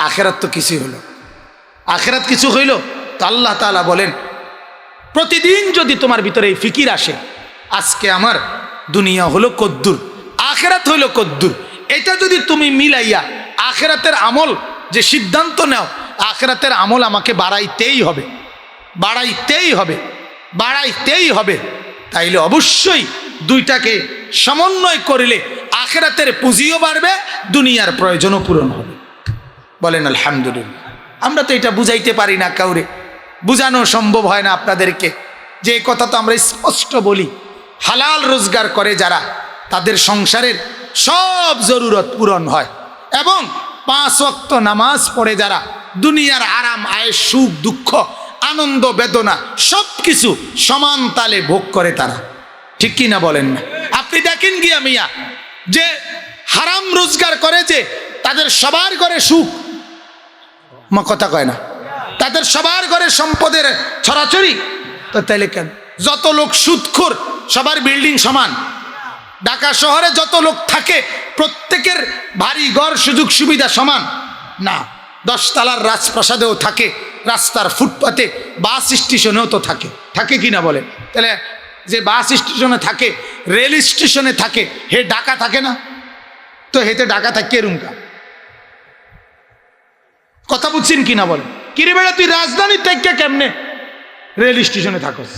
আখেরাত তো কিছুই হইল। আখেরাত কিছু হইল তো আল্লাহ তাআলা বলেন প্রতিদিন যদি তোমার ভিতরে এই ফিকির আসে, আজকে আমার দুনিয়া হলো কদ্দুর, আখেরাত হইল কদ্দুর, এটা যদি তুমি মিলাইয়া আখেরাতের আমল যে সিদ্ধান্ত নাও, আখেরাতের আমল আমাকে বাড়াইতেই হবে, বাড়াইতেই হবে, বাড়াইতেই হবে, তাইলে অবশ্যই দুইটাকে সমন্বয় করলে আখেরাতের পুঁজিও বাড়বে, দুনিয়ার প্রয়োজনও পূরণ হবে। বলেন আলহামদুলিল্লাহ। আমরা তো এটা বুঝাইতে পারি না, কাউরে বুঝানো সম্ভব হয় না আপনাদেরকে, যে এই কথা তো আমরা স্পষ্ট বলি। হালাল রোজগার করে যারা, তাদের সংসারের সব জরুরত পূরণ হয়, এবং 5 ওয়াক্ত নামাজ পড়ে যারা, দুনিয়ার আরাম আয়েশ সুখ দুঃখ আনন্দ বেদনা সব কিছু সমান তালে ভোগ করে তারা। ঠিক কি না বলেন না? আপনি দেখেন গিয়া মিয়া, যে হারাম রোজগার করে, যে তাদের সবার ঘরে সুখ, মা কথা কয় না, তাদের সবার ঘরে সম্পদের ছড়াছড়ি, তো তাইলে কেন? যত লোক সুদখোর, সবার বিল্ডিং সমান? ঢাকা শহরে যত লোক থাকে প্রত্যেকের ভারী ঘর সুযোগ সুবিধা সমান না। 10 তলার রাজপ্রাসাদেও থাকে, রাস্তার ফুটপাতে, বাস স্টেশনেও তো থাকে, থাকে কি না বলে? তাহলে যে বাস স্টেশনে থাকে, রেল স্টেশনে থাকে, হে ঢাকা থাকে না? তো হেতে ঢাকা থাকে রুমকা। কথা বুঝছেন কিনা বলে? কিরে বেড়া, তুই রাজধানীর থেকে কেমনে রেল স্টেশনে থাকস?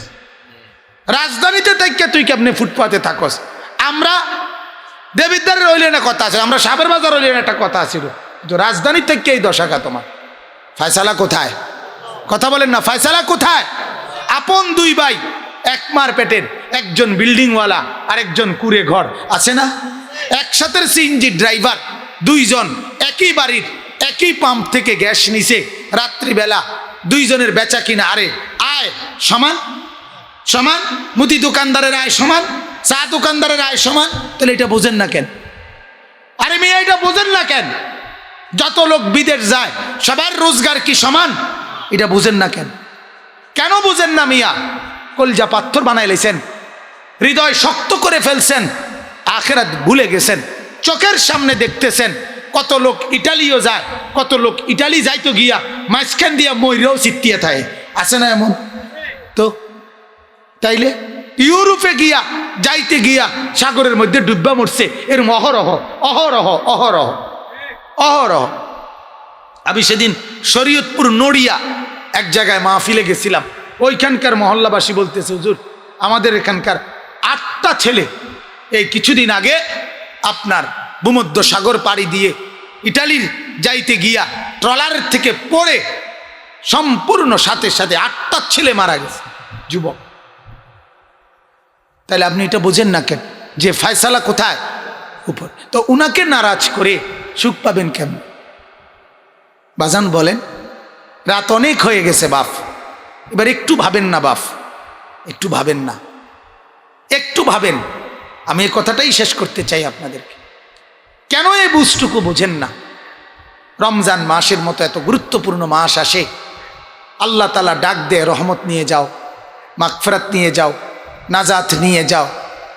রাজধানীতে থেকে তুই কেমনে ফুটপাতে থাকস? আমরা দেবিদ্দার রইলেন না কথা আছে, আমরা সাবের বাজার রইলেন একটা কথা আছিল, রাজধানীর থেকে এই দশাকা তোমার ফয়সালা কোথায়? কথা বলেন না, ফয়সালা কোথায়? আপন 2 ভাই, এক মার পেটের, একজন বিল্ডিংওয়ালা আর একজন কুড়ে ঘর, আছে না? একসাথে সিএনজি ড্রাইভার, 2 জন একই বাড়ির একই পাম্প থেকে গ্যাস নিছে, রাত্রিবেলা 2 জনের বেচা কিনা আরে আয় সমান সমান, মুদি দোকানদারের আয় সমান, চা দোকানদারের আয় সমান, তাহলে এটা বোঝেন না কেন? আরে মেয়ে, এটা বোঝেন না কেন? যত লোক বিদেশ যায় সবার রোজগার কি সমান? এটা বোঝেন না কেন? কেন বোঝেন না মিয়া? কলজা পাথর বানাই লেছেন, হৃদয় শক্ত করে ফেলছেন, আখেরাত ভুলে গেছেন। চোখের সামনে দেখতেছেন কত লোক ইটালিও যায়, কত লোক ইটালি যাইতো গিয়া মাঝখান দিয়া ময়ূরেও চিত্তিয়া থাকে, আছে না এমন? তো তাইলে ইউরোপে গিয়া যাইতে গিয়া সাগরের মধ্যে ডুববা মরছে, এরম অহরহ অহরহ অহরহ অহরহ। আমি সেদিন শরীয়তপুর নড়িয়া এক জায়গায় মাহফিলে গেছিলাম, ওইখানকার মহল্লাবাসী বলতেছে, হুজুর আমাদের এখানকার 8টা ছেলে এই কিছুদিন আগে আপনার ভূমধ্য সাগর পাড়ি দিয়ে ইটালির যাইতে গিয়া ট্রলারের থেকে পড়ে সম্পূর্ণ সাথে সাথে 8টা ছেলে মারা গেছে, যুবক। তাহলে আপনি এটা বোঝেন না কেন যে ফয়সালা কোথায়? উপর। তো উনাকে নারাজ করে সুখ পাবেন কেমন? বাজান বলেন, রাত অনেক হয়ে গেছে বাপ, এবার একটু ভাবেন না বাপ, একটু ভাবেন না, একটু ভাবেন। আমি এই কথাটাই শেষ করতে চাই আপনাদেরকে। কেন এই বুঝটুকু বোঝেন না? রমজান মাসের মতো এত গুরুত্বপূর্ণ মাস আসে, আল্লাহ তাআলা ডাক দেয়, রহমত নিয়ে যাও, মাগফিরাত নিয়ে যাও, নাজাত নিয়ে যাও।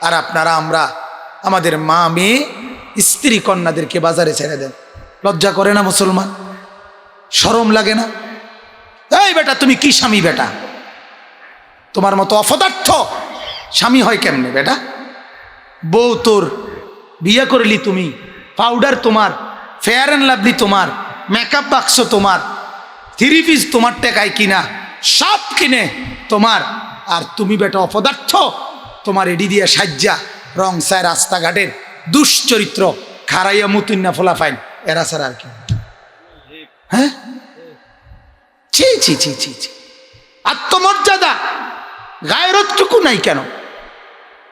আর আপনারা আমরা আমাদের মা মেয়ে স্ত্রী কন্যাদেরকে বাজারে ছেড়ে দেন। লজ্জা করে না মুসলমান? শরম লাগে না? এই বেটা, তুমি কি স্বামী বেটা? তোমার মতো অপদার্থ স্বামী হয় কেমনে বেটা? বউ তোর, বিয়ে করলি তুমি, পাউডার তোমার, ফেয়ার অ্যান্ড লাভলি তোমার, মেকআপ বাক্স তোমার, থ্রি পিস তোমার টাকায় কিনা, সব কিনে তোমার। আর তুমি বেটা অপদার্থ, তোমার এডি দিয়া সাজ্জা রং সায় রাস্তাঘাটের দুশ্চরিত্র খারাইয়া মুতুন্না ফোলাফাইন, এরা ছাড়া আর কি? হ্যাঁ, ছি ছি ছি ছি ছি। আত্মমর্যাদা গায়রতটুকু নাই কেন?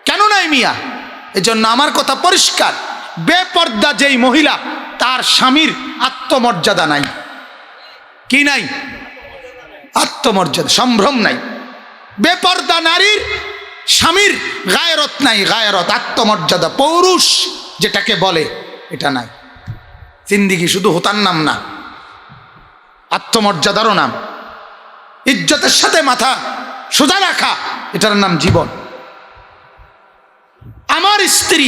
কেন নাই মিয়া? এজন্য আমার কথা পরিষ্কার, বেপর্দা যেই মহিলা তার স্বামীর আত্মমর্যাদা নাই। কি নাই? আত্মমর্যাদা, সম্ভ্রম নাই। বেপর্দা নারীর স্বামীর গায়রত নাই, গায়রত, আত্মমর্যাদা, পৌরুষ যেটাকে বলে এটা নাই। জিন্দিগি শুধু হোতার নাম না, আত্মমর্যাদারও নাম। ইজ্জতের সাথে মাথা সোজা রাখা, এটার নাম জীবন। আমার স্ত্রী,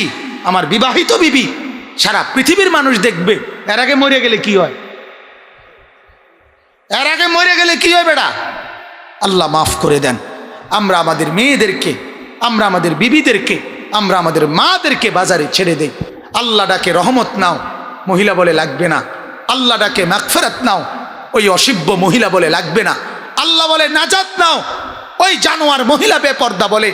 আমার বিবাহিত বিবি সারা পৃথিবীর মানুষ দেখবে। এর আগে মরে গেলে কি হয়? এর আগে মরে গেলে কি হয় বেটা? আল্লাহ মাফ করে দেন। আমরা আমাদের মেয়েদেরকে, আমরা আমাদের বিবিদেরকে, আমরা আমাদের মাদেরকে বাজারে ছেড়ে দেই। আল্লাহ ডাকে রহমত নাও, মহিলা বলে লাগবে না। আল্লাহ ডাকে মাগফিরাত নাও, ওই অসিব্য মহিলা বলে লাগবে না। আল্লাহ বলে নাজাত নাও, ওই জানোয়ার মহিলা বেপর্দা বলে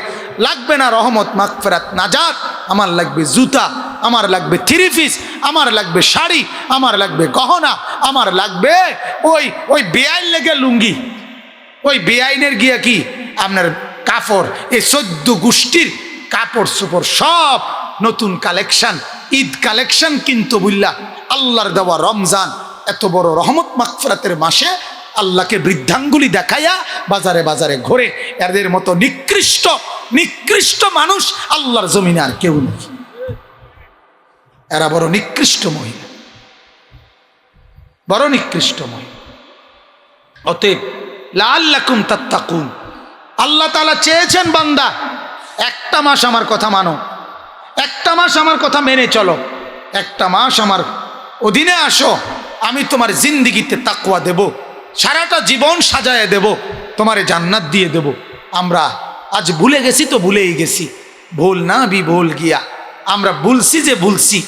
লাগবে না। রহমত, মাগফিরাত, নাজাত আমার লাগবে জুতা, আমার লাগবে থ্রি পিস, আমার লাগবে শাড়ি, আমার লাগবে গহনা, আমার লাগবে ওই বেআইন লেগে লুঙ্গি, ওই বেআইনের গিয়া কি আপনার কাপড়, এই 14 গোষ্ঠীর কাপড় চোপড় সব নতুন কালেকশন, ঈদ কালেকশন। কিন্তু বুঝলা আল্লাহর দেওয়া রমজান এত বড় রহমত মাগফিরাতের মাসে আল্লাহকে বৃদ্ধাঙ্গুলি দেখাইয়া বাজারে বাজারে ঘোরে। এদের মতো নিকৃষ্ট নিকৃষ্ট মানুষ আল্লাহর জমিনে আর কেউ নেই। এরা বড় নিকৃষ্ট মহিলা, বড় নিকৃষ্ট মহিলা। অতএব লাআল্লাকুম তাত্তাকুন, আল্লাহ তাআলা চেয়েছেন বান্দা একটা মাস আমার কথা মানো, একটা মাস আমার কথা মেনে চলো, একটা মাস আমার অধীনে আসো, আমি তোমার জিন্দিগিতে তাকওয়া দেব, সারাটা জীবন সাজায় দেব, তোমারে জান্নাত দিয়ে দেব। আমরা আজ ভুলে গেছি তো ভুলেই গেছি, ভুল না বিভুল গিয়া। আমরা ভুলছি যে ভুলছি,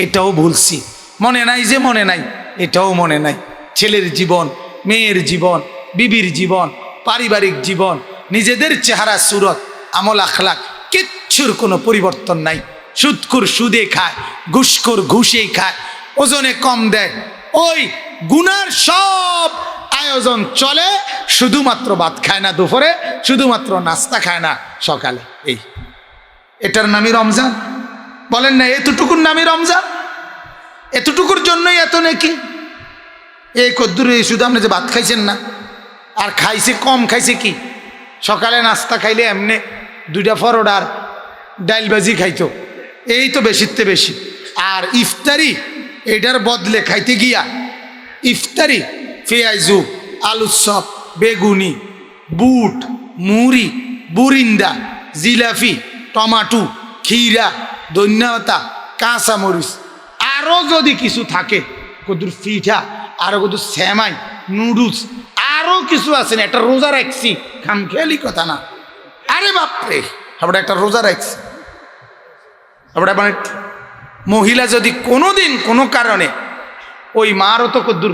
এটাও ভুলছি, মনে নাই যে মনে নাই, এটাও মনে নাই। ছেলের জীবন, মেয়ের জীবন, বিবির জীবন, পারিবারিক জীবন, নিজেদের চেহারা সুরত, আমল আখলাক কিচ্ছুর কোনো পরিবর্তন নাই। সুদখোর সুদে খায়, ঘুষখোর ঘুষেই খায়, ওজনে কম দেয়, ওই গুনার সব আয়োজন চলে। শুধুমাত্র ভাত খায় না দুপুরে, শুধুমাত্র নাস্তা খায় না সকালে। এটার নামই রমজান? বলেন না এতটুকুর নামই রমজান? এতটুকুর জন্যই এত নাকি? এই কদ্দুর শুধু আপনি যে ভাত খাইছেন না, আর খাইছে কম, খাইছে কি? সকালে নাস্তা খাইলে এমনি 2টা পরোটার ডাইল ভাজি খাইতো, এই তো বেশিতে বেশি। আর ইফতারি এটার বদলে খাইতে গিয়া ইফতারি পেঁয়াজু, আলুর চপ, বেগুনি, বুট, মুড়ি, বুরিন্দা, জিলাপি, টমাটো, ক্ষীরা, ধন্যতা, কাঁচামরিচ, আরও যদি কিছু থাকে কদুর পিঠা, আরও কদুর সেমাই, নুডলস, আরও কিছু আছে না। একটা রোজা রাখছি, খামখেয়ালি কথা না। আরে বাপরে, আমরা একটা রোজা রাখছি। আমরা মানে মহিলা যদি কোনোদিন কোনো কারণে ওই মারও তো কদ্দুর,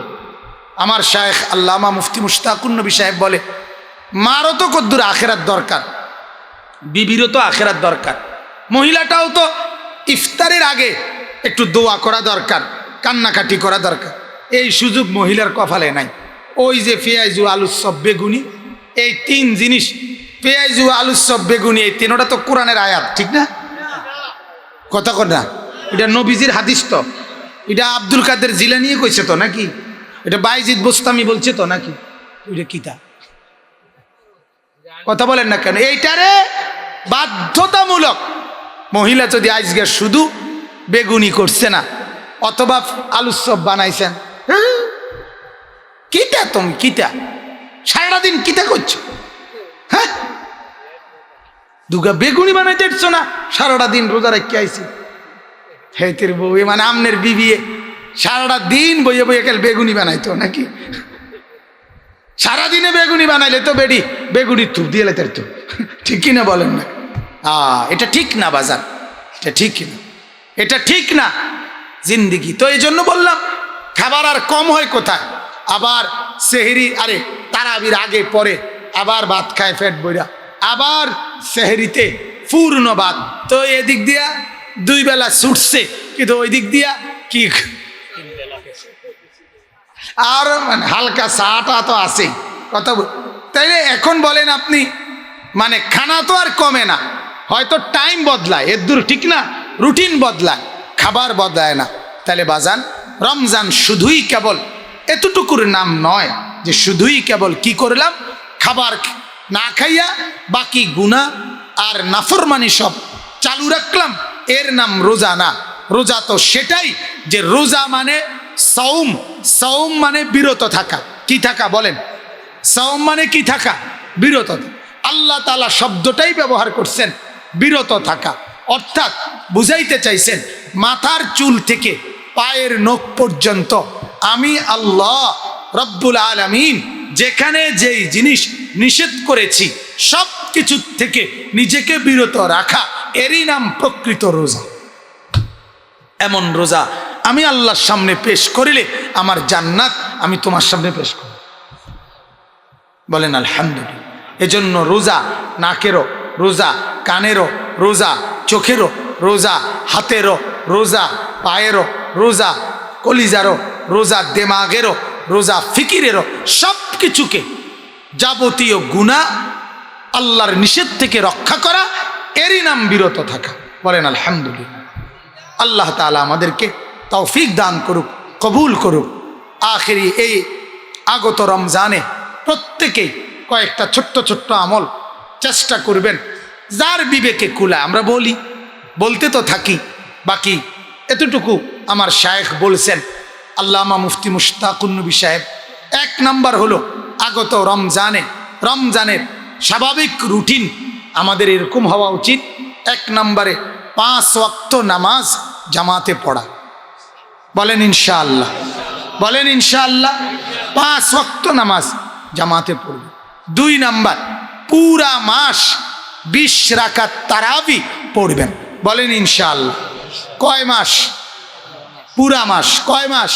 আমার শায়েখ আল্লামা মুফতি মুশতাকুন নবী সাহেব বলে মারও তো কদ্দুর আখেরাত দরকার, বিবিরও তো আখেরাত দরকার, মহিলাটাও তো ইফতারের আগে একটু দোয়া করা দরকার, কান্নাকাটি করা দরকার। এই সুযোগ মহিলার কপালে নাই। ওই যে পেঁয়াজু আলুর সব বেগুনি, এই তিন জিনিস, পেঁয়াজু আলুর সব বেগুনি, এই তিন, ওটা তো কোরআনের আয়াত, ঠিক না? কথা কথা, এটা নবীজির হাদিস তো, এটা আব্দুল কাদের জিলানী কইছে তো নাকি? এটা বাইজিদ বোস্তামি বলছে তো নাকি? এটা কিতা কথা বলেন না কেন? এইটারে বাধ্যতামূলক মহিলা যদি আজকে শুধু বেগুনি করছে না অথবা আলুর চপ বানাইছেন, কিতা তুমি কিতা সারাদিন কিতা করছো? হ্যাঁ, দুগা বেগুনি বানাইতে পারছো না, সারাটা দিন রোজা রেখে আইছি। হেতের বউ মানে আমনের বিবিয়ে সারাটা দিন বইয়ে বইয়ে খেল বেগুনি বানাইতো নাকি? সারাদিনে বেগুনি বানাইলে তো বেডি বেগুনি থুপ দিয়ে লেতে তো, ঠিক কিনা বলেন না? এটা ঠিক না বাজার, এটা ঠিক না, এটা ঠিক না জিন্দিগি। তো এই জন্য বললাম খাবার আর কম হয় কোথায়? আবার সেহরি, আরে তারাবির আগে পরে আবার ভাত খায় পেট বইরা, আবার সেহরিতে পূর্ণ ভাত। তো এদিক দিয়া দুই বেলা ছুটছে, কিন্তু ওই দিক দিয়া কি আর মানে হালকা চাটা তো আছেই। কথা তাইলে এখন বলেন আপনি, মানে খানা তো আর কমে না, হয়তো টাইম বদলায়, এর দূর ঠিক না, রুটিন বদলায়, খাবার বদলায় না। তাহলে বাজান, রমজান শুধুই কেবল এতটুকুর নাম নয় যে শুধুই কেবল কি করলাম, খাবার না খাইয়া বাকি গুনাহ আর নাফরমানি সব চালু রাখলাম, এর নাম রোজা না। রোজা তো সেটাই যে রোজা মানে সাওম, সাওম মানে বিরত থাকা। কি থাকা বলেন? সাওম মানে কি থাকা? বিরত। আল্লাহ তাআলা শব্দটাই ব্যবহার করছেন বিরত থাকা, অর্থাৎ বুঝাইতে চাইছেন মাথার চুল থেকে পায়ের নখ পর্যন্ত আমি আল্লাহ রব্বুল আলামিন যেখানে যেই জিনিস নিষেধ করেছি সব কিছু থেকে নিজেকে বিরত রাখা, এরই নাম প্রকৃত রোজা। এমন রোজা আমি আল্লাহর সামনে পেশ করিলে আমার জান্নাত আমি তোমার সামনে পেশ করি। বলেন আলহামদুলিল্লাহ। এজন্য রোজা নাকেরও রোজা, কানেরও রোজা, চোখেরও রোজা, হাতেরও রোজা, পায়েরও রোজা, কলিজারও রোজা, দেমাগেরও রোজা, ফিকিরেরও, সব কিছুকে যাবতীয় গুনাহ আল্লাহর নিষেধ থেকে রক্ষা করা, এরই নাম বিরত থাকা। বলেন আলহামদুলিল্লাহ। আল্লাহ তাআলা আমাদেরকে তৌফিক দান করুক, কবুল করুক। আখেরি এই আগত রমজানে প্রত্যেকেই কয়েকটা ছোট্ট ছোট্ট আমল চেষ্টা করবেন, যার বিবেকে কুলায়। আমরা বলতে তো থাকি, বাকি এতটুকু আমার শায়েখ বলছেন, আল্লামা মুফতি মুশতাকুন নবী সাহেব। এক নাম্বার হলো আগত রমজানের স্বাভাবিক রুটিন আমাদের এরকম হওয়া উচিত। এক নম্বরে 5 ওয়াক্ত নামাজ জামাতে পড়া। বলেন ইনশাআল্লাহ, বলেন ইনশাআল্লাহ। 5 ওয়াক্ত নামাজ জামাতে পড়বে। 2 নাম্বার, পুরা মাস 20 রাকাত তারাবি পড়বেন। বলেন ইনশাআল্লাহ। কয় মাস? পুরা মাস। কয় মাস?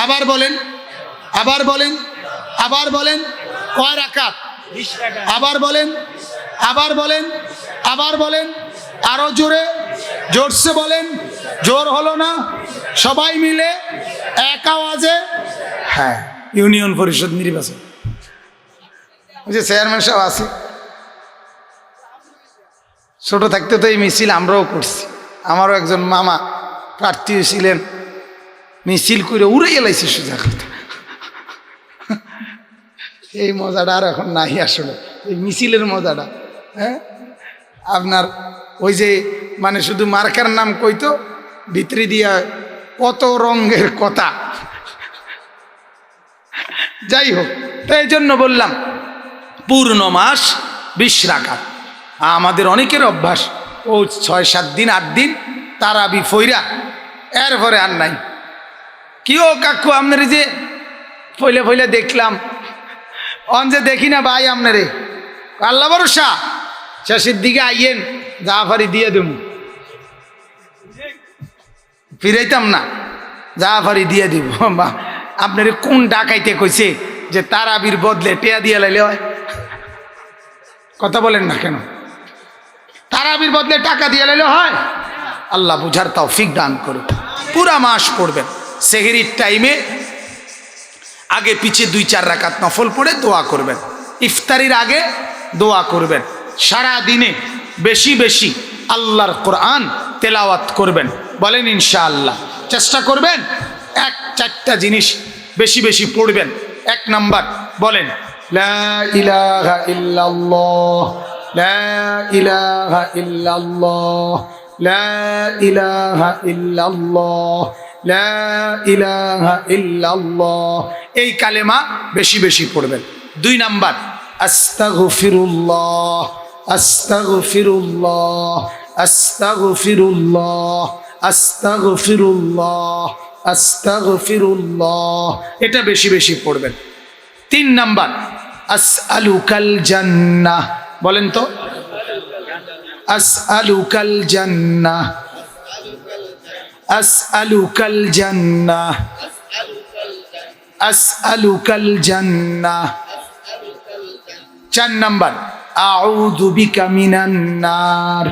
আবার বলেন, আবার বলেন, আবার বলেন। কয় রাকাত? 20 রাকাত। আবার বলেন, আবার বলেন, আবার বলেন, আরো জোরে, জোরসে বলেন। জোর হলো না? সবাই মিলে এক আওয়াজে। হ্যাঁ, ইউনিয়ন পরিষদ নির্বাচন, ওই যে চেয়ারম্যান সাহেব আছে, ছোট থাকতে তো এই মিছিল আমরাও করছি। আমারও একজন মামা প্রার্থী ছিলেন, মিছিল করে উড়ে এলাইছে সোজা কথা। এই মজাটা আর এখন নাই আসলে, এই মিছিলের মজাটা। হ্যাঁ, আপনার ওই যে মানে শুধু মার্কার নাম কইতো, ভিতরে দিয়া কত রঙের কথা। যাই হোক, তাই এই জন্য বললাম পূর্ণ মাস 20 রাকাত। আমাদের অনেকের অভ্যাস ও 6-7 দিন 8 দিন তারাবি ফইরা এরপরে আর নাই। কি ও কাকু আপনার যে ফইলে ফইলে দেখলাম, অন যে দেখি না ভাই আপনারে, আল্লাহ ভরসা শেষের দিকে আইয়েন, জাফারি দিয়ে দেব, ফিরাইতাম না, জাফারি দিয়ে দিব। আপনার কোন ডাকাইতে কইছে যে তারাবির বদলে টেয়া দিয়ে লাইলে হয়? কথা বলেন না কেন? তারাবির বদলে টাকা দিয়ে লাইলে হয়? আল্লাহ বুঝার তৌফিক দান করুক। পুরা মাস পড়বেন। সেহরির টাইমে আগে পিছে 2-4 রাকাত নফল পড়ে দোয়া করবেন। ইফতারির আগে দোয়া করবেন। সারা দিনে বেশি বেশি আল্লাহর কোরআন তেলাওয়াত করবেন। বলেন ইনশাআল্লাহ। চেষ্টা করবেন 4টা জিনিস বেশি বেশি পড়বেন। 1 নাম্বার বলেন লা ইলাহা ইল্লাল্লাহ, লা ইলাহা ইল্লাল্লাহ, লা ইলাহা ইল্লাল্লাহ, লা ইলাহা ইল্লাল্লাহ। এই কালেমা বেশি বেশি পড়বেন। 2 নাম্বার আস্তাগফিরুল্লাহ, আস্তাগফিরুল্লাহ, আস্তাগফিরুল্লাহ, আস্তাগফিরুল্লাহ, আস্তাগফিরুল্লাহ। এটা বেশি বেশি পড়বেন। 3 নাম্বার আসআলুকাল জান্নাহ। বলেন তো আসআলুকাল জান্নাহ, আসআলুকাল জান্নাহ, আসআলুকাল জান্নাহ। 4 নাম্বার আউযু বিকা মিনান নার,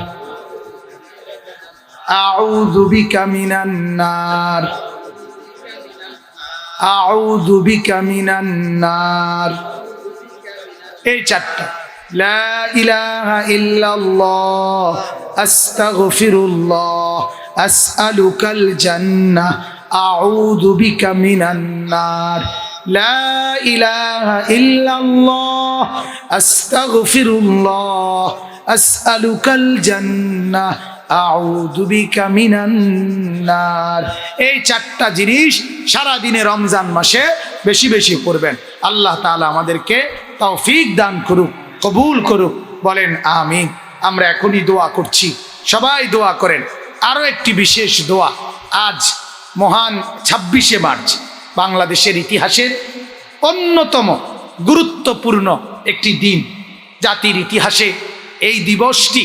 আউযু বিকা মিনান নার, আউযু বিকা মিনান নার। এই 4টা লা ইলাহা ইল্লাল্লাহ, আস্তাগফিরুল্লাহ, আসআলুকাল জান্নাহ, আউযু বিকা মিনান নার। লা ইলাহা ইল্লাল্লাহ, আস্তাগফিরুল্লাহ, আসআলুকাল জান্নাহ, আউযু বিকা মিনান নার। এই 4টা জিনিস সারা দিনে রমজান মাসে বেশি বেশি করবেন। আল্লাহ তাআলা আমাদেরকে তৌফিক দান করুক, কবুল করুক। বলেন আমিন। আমরা এখনই দোয়া করছি, সবাই দোয়া করেন। আরো একটি বিশেষ দোয়া। আজ মহান 26শে মার্চ বাংলাদেশের ইতিহাসের অন্যতম গুরুত্বপূর্ণ একটি দিন। জাতির ইতিহাসে এই দিবসটি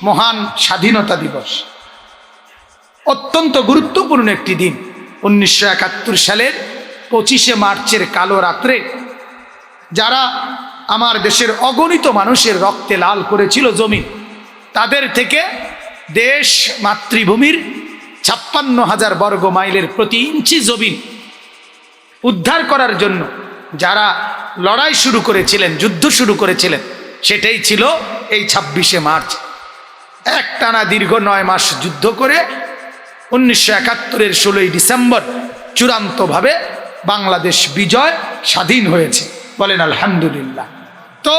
মহান স্বাধীনতা দিবস, অত্যন্ত গুরুত্বপূর্ণ একটি দিন। 1971 সালের 25শে মার্চের কালো রাত্রে যারা আমার দেশের অগণিত মানুষের রক্তে লাল করেছিল জমিন, তাদের থেকে দেশ মাতৃভূমির 56,000 বর্গ মাইলের প্রতি ইঞ্চি জমিন উদ্ধার করার জন্য যারা লড়াই শুরু করেছিলেন, যুদ্ধ শুরু করেছিলেন, সেটাই ছিল এই 26শে মার্চ। একটানা দীর্ঘ 9 মাস যুদ্ধ করে 1971-এর 16ই ডিসেম্বর চূড়ান্তভাবে বাংলাদেশ বিজয় স্বাধীন হয়েছে। বলেন আলহামদুলিল্লাহ। তো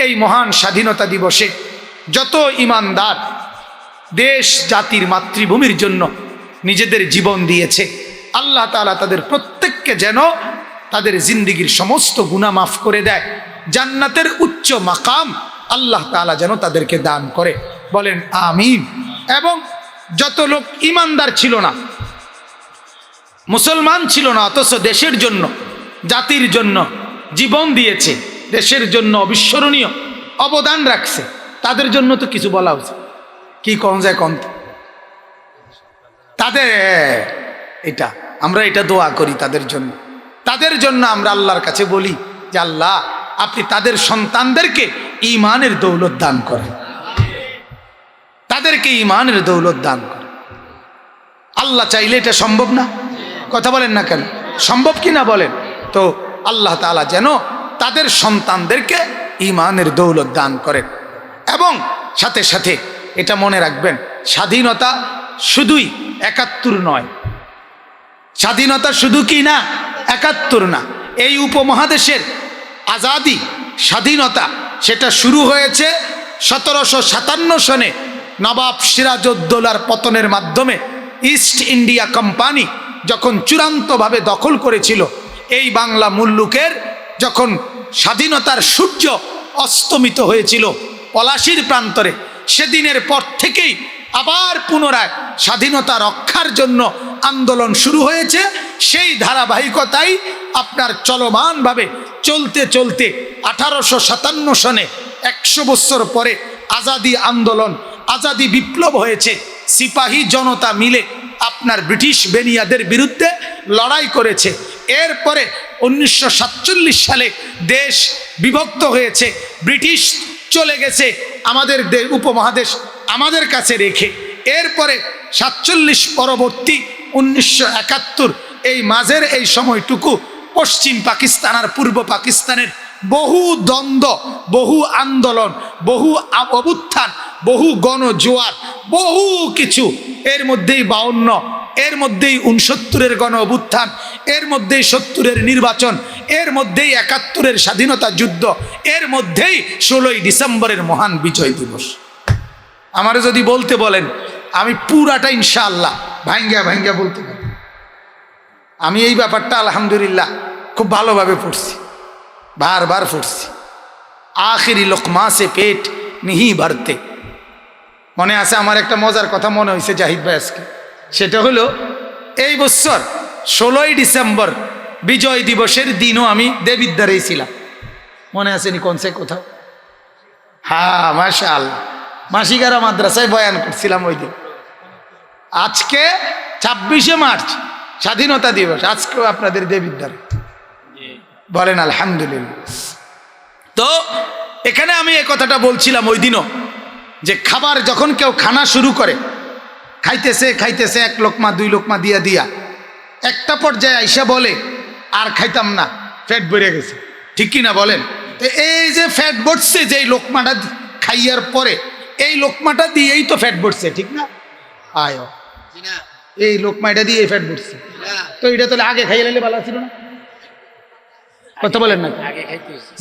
এই মহান স্বাধীনতা দিবসে যত ঈমানদার দেশ জাতির মাতৃভূমির জন্য নিজেদের জীবন দিয়েছে, আল্লাহ তাআলা তাদের প্রত্যেককে যেন তাদের জিন্দেগীর সমস্ত গুনাহ মাফ করে দেয়, জান্নাতের উচ্চ মাকাম আল্লাহ তাআলা যেন তাদেরকে দান করে। বলেন আমিন। এবং যত লোক ঈমানদার ছিল না, মুসলমান ছিল না, অথচ দেশের জন্য জাতির জন্য জীবন দিয়েছে, দেশের জন্য অবিস্মরণীয় অবদান রাখছে, তাদের জন্য তো কিছু বলা উচিত। কি কন যায় কন তাদের এটা আমরা এটা দোয়া করি তাদের জন্য। তাদের জন্য আমরা আল্লাহর কাছে বলি যে আল্লাহ আপনি তাদের সন্তানদেরকে ঈমানের দৌলত দান করেন, তাদেরকে ঈমানের দৌলত দান করেন। আল্লাহ চাইলে এটা সম্ভব না? কথা বলেন না কেন? সম্ভব কি না বলেন? তো আল্লাহ তাআলা যেন তাদের সন্তানদেরকে ঈমানের দৌলত দান করেন। এবং সাথে সাথে এটা মনে রাখবেন, স্বাধীনতা শুধুই 71 নয়, স্বাধীনতা শুধু কি না 71 না, এই উপমহাদেশের আজাদি স্বাধীনতা সেটা শুরু হয়েছে 1757 সনে নবাব সিরাজউদ্দৌলার পতনের মাধ্যমে। ইস্ট ইন্ডিয়া কোম্পানি যখন চূড়ান্তভাবে দখল করেছিল এই বাংলা মুল্লুকের, যখন স্বাধীনতার সূর্য অস্তমিত হয়েছিল পলাশির প্রান্তরে, সেদিনের পর থেকেই আবার পুনরায় স্বাধীনতা রক্ষার জন্য আন্দোলন শুরু হয়েছে। সেই ধারাবাহিকতাই আপনার চলমানভাবে চলতে চলতে 1857 সনে 100 বছর পরে আজাদি আন্দোলন, আজাদি বিপ্লব হয়েছে। সিপাহী জনতা মিলে আপনার ব্রিটিশ বেনিয়াদের বিরুদ্ধে লড়াই করেছে। এরপরে 1947 সালে দেশ বিভক্ত হয়েছে, ব্রিটিশ চলে গেছে আমাদের উপমহাদেশ আমাদের কাছে রেখে। এরপরে 47 পরবর্তী 1971 এই মাঝের এই সময়টুকু পশ্চিম পাকিস্তান আর পূর্ব পাকিস্তানের বহু দ্বন্দ্ব, বহু আন্দোলন, বহু অভ্যুত্থান, বহু গণজোয়ার, বহু কিছু, এর মধ্যেই 52, এর মধ্যেই 69-এর গণ অভ্যুত্থান, এর মধ্যেই 70-এর নির্বাচন, এর মধ্যেই 71-এর স্বাধীনতা যুদ্ধ, এর মধ্যেই 16ই ডিসেম্বরের মহান বিজয় দিবস। আমারে যদি বলতে বলেন আমি পুরাটা ইনশাআল্লাহ ভাঙ্গা ভাঙ্গা বলতে পারি। আমি এই ব্যাপারটা আলহামদুলিল্লাহ খুব ভালোভাবে পড়ছি, বারবার পড়ছি। আখিরি লোকমা সে পেট নিহি ভরতে। মনে আছে আমার একটা মজার কথা মনে হয়েছে জাহিদ ভাই আজকে, সেটা হলো এই বছর 16ই ডিসেম্বর বিজয় দিবসের দিনও আমি দেবিদ্বারেই ছিলাম। মনে আসেনি কোন সে কোথাও? হ্যাঁ, মাশাআল্লাহ, মাসিগারা মাদ্রাসায় বয়ান করছিলাম ওই দিন। আজকে 26শে মার্চ স্বাধীনতা দিবস, আজকেও আপনাদের দেবিদ্বারে, বলেন আলহামদুলিল্লাহ। তো এখানে আমি এই কথাটা বলছিলাম ওই দিনও, যে খাবার যখন কেউ খানা শুরু করে, খাইতেছে খাইতেছে 1 লোকমা 2 লোকমা দিয়া দিয়া একটা পর্যায়ে আইসা বলে আর খাইতাম না, পেট ভরে গেছে, ঠিক কিনা বলেন? তো এই যে ফ্যাট বসছে, যে লোকমাটা খাইয়ার পরে এই লোকমাটা দিয়েই তো ফ্যাট বসছে, ঠিক না? আয় এই লোকমাটা দিয়ে ফ্যাট বসছে, তো এটা তাহলে আগে খাইয়ে লাইলে ভালো ছিল না? কথা বলেন না?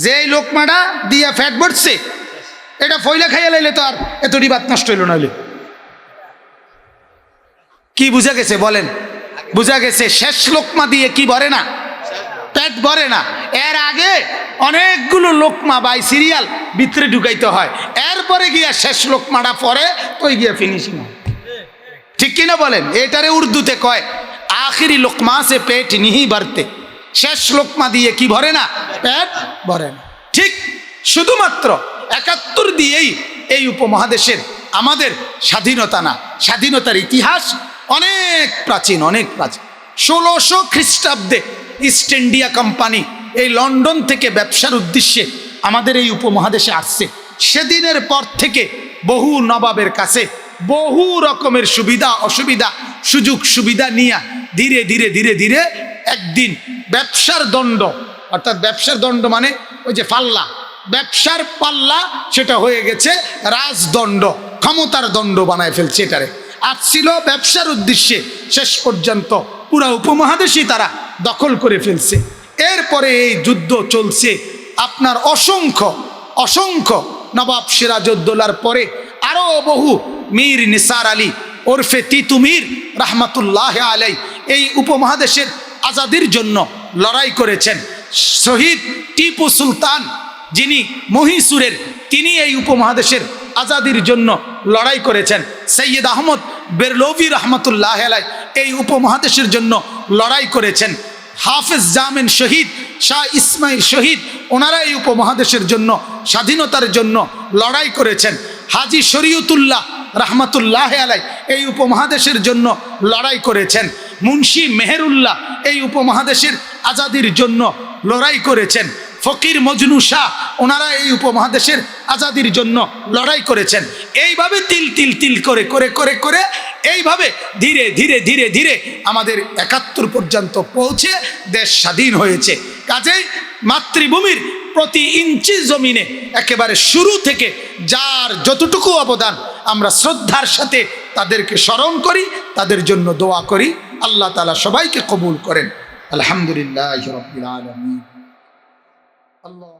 যে এই লোকমাটা দিয়া ফ্যাট বসছে, এটা ফয়লা খাইয়ে লাইলে তো আর এতটি বাত নষ্ট হইল না। হইলে কি বুঝা গেছে বলেন? বুঝা গেছে শেষ লোকমা দিয়ে কি ভরে না, পেট ভরে না। এর আগে অনেকগুলো লোকমা বাই সিরিয়াল ভিতরে ঢুকাইতে হয়, এরপরে গিয়া শেষ লোকমাটা পরে তো গিয়া ফিনিশিং হয়, ঠিক কিনা বলেন? এটারে উর্দুতে কয় আখিরি লোকমা সে পেট নিহি ভরতে। শেষ লোকমা দিয়ে কি ভরে না, পেট ভরে না। ঠিক শুধুমাত্র 71 দিয়েই এই উপমহাদেশের আমাদের স্বাধীনতা না, স্বাধীনতার ইতিহাস অনেক প্রাচীন, অনেক প্রাচীন। 1600 খ্রিস্টাব্দে ইস্ট ইন্ডিয়া কোম্পানি এই লন্ডন থেকে ব্যবসার উদ্দেশ্যে আমাদের এই উপমহাদেশে আসছে। সেদিনের পর থেকে বহু নবাবের কাছে বহু রকমের সুবিধা অসুবিধা সুযোগ সুবিধা নিয়ে ধীরে ধীরে ধীরে ধীরে একদিন ব্যবসার দণ্ড, অর্থাৎ ব্যবসার দণ্ড মানে ওই যে পাল্লা, ব্যবসার পাল্লা, সেটা হয়ে গেছে রাজদণ্ড, ক্ষমতার দণ্ড বানায় ফেলছে এটারে। আর ছিল ব্যবসার উদ্দেশ্যে, শেষ পর্যন্ত পুরা উপমহাদেশই তারা দখল করে ফেলছে। এরপরে এই যুদ্ধ চলছে আপনার অসংখ্য অসংখ্য নবাব সিরাজউদ্দৌলার পরে আরো বহু মীর নিসার আলী ওরফে তিতুমির রহমতুল্লাহ আলাই এই উপমহাদেশের আজাদির জন্য লড়াই করেছেন। শহীদ টিপু সুলতান যিনি মহীশূরের, তিনি এই উপমহাদেশের আজাদির জন্য লড়াই করেছেন। সৈয়দ আহমদ বেরলভী রহমতুল্লাহ আলাই এই উপমহাদেশের জন্য লড়াই করেছেন। হাফেজ জামিন শহীদ, শাহ ইসমাইল শহীদ, ওনারা এই উপমহাদেশের জন্য স্বাধীনতার জন্য লড়াই করেছেন। হাজি শরীয়তুল্লাহ রহমতুল্লাহ আলাই এই উপমহাদেশের জন্য লড়াই করেছেন। মুন্সি মেহেরুল্লাহ এই উপমহাদেশের আজাদির জন্য লড়াই করেছেন। ফকির মজনু শাহ, ওনারা এই উপমহাদেশের আজাদির জন্য লড়াই করেছেন। এইভাবে তিল তিল তিল করে করে করে করে এইভাবে ধীরে ধীরে ধীরে ধীরে আমাদের 71 পর্যন্ত পৌঁছে দেশ স্বাধীন হয়েছে। কাজেই মাতৃভূমির প্রতি ইঞ্চি জমিনে একেবারে শুরু থেকে যার যতটুকু অবদান, আমরা শ্রদ্ধার সাথে তাদেরকে স্মরণ করি, তাদের জন্য দোয়া করি। আল্লাহ তাআলা সবাইকে কবুল করেন। আলহামদুলিল্লাহি রাব্বিল আলামিন। আল্লাহ।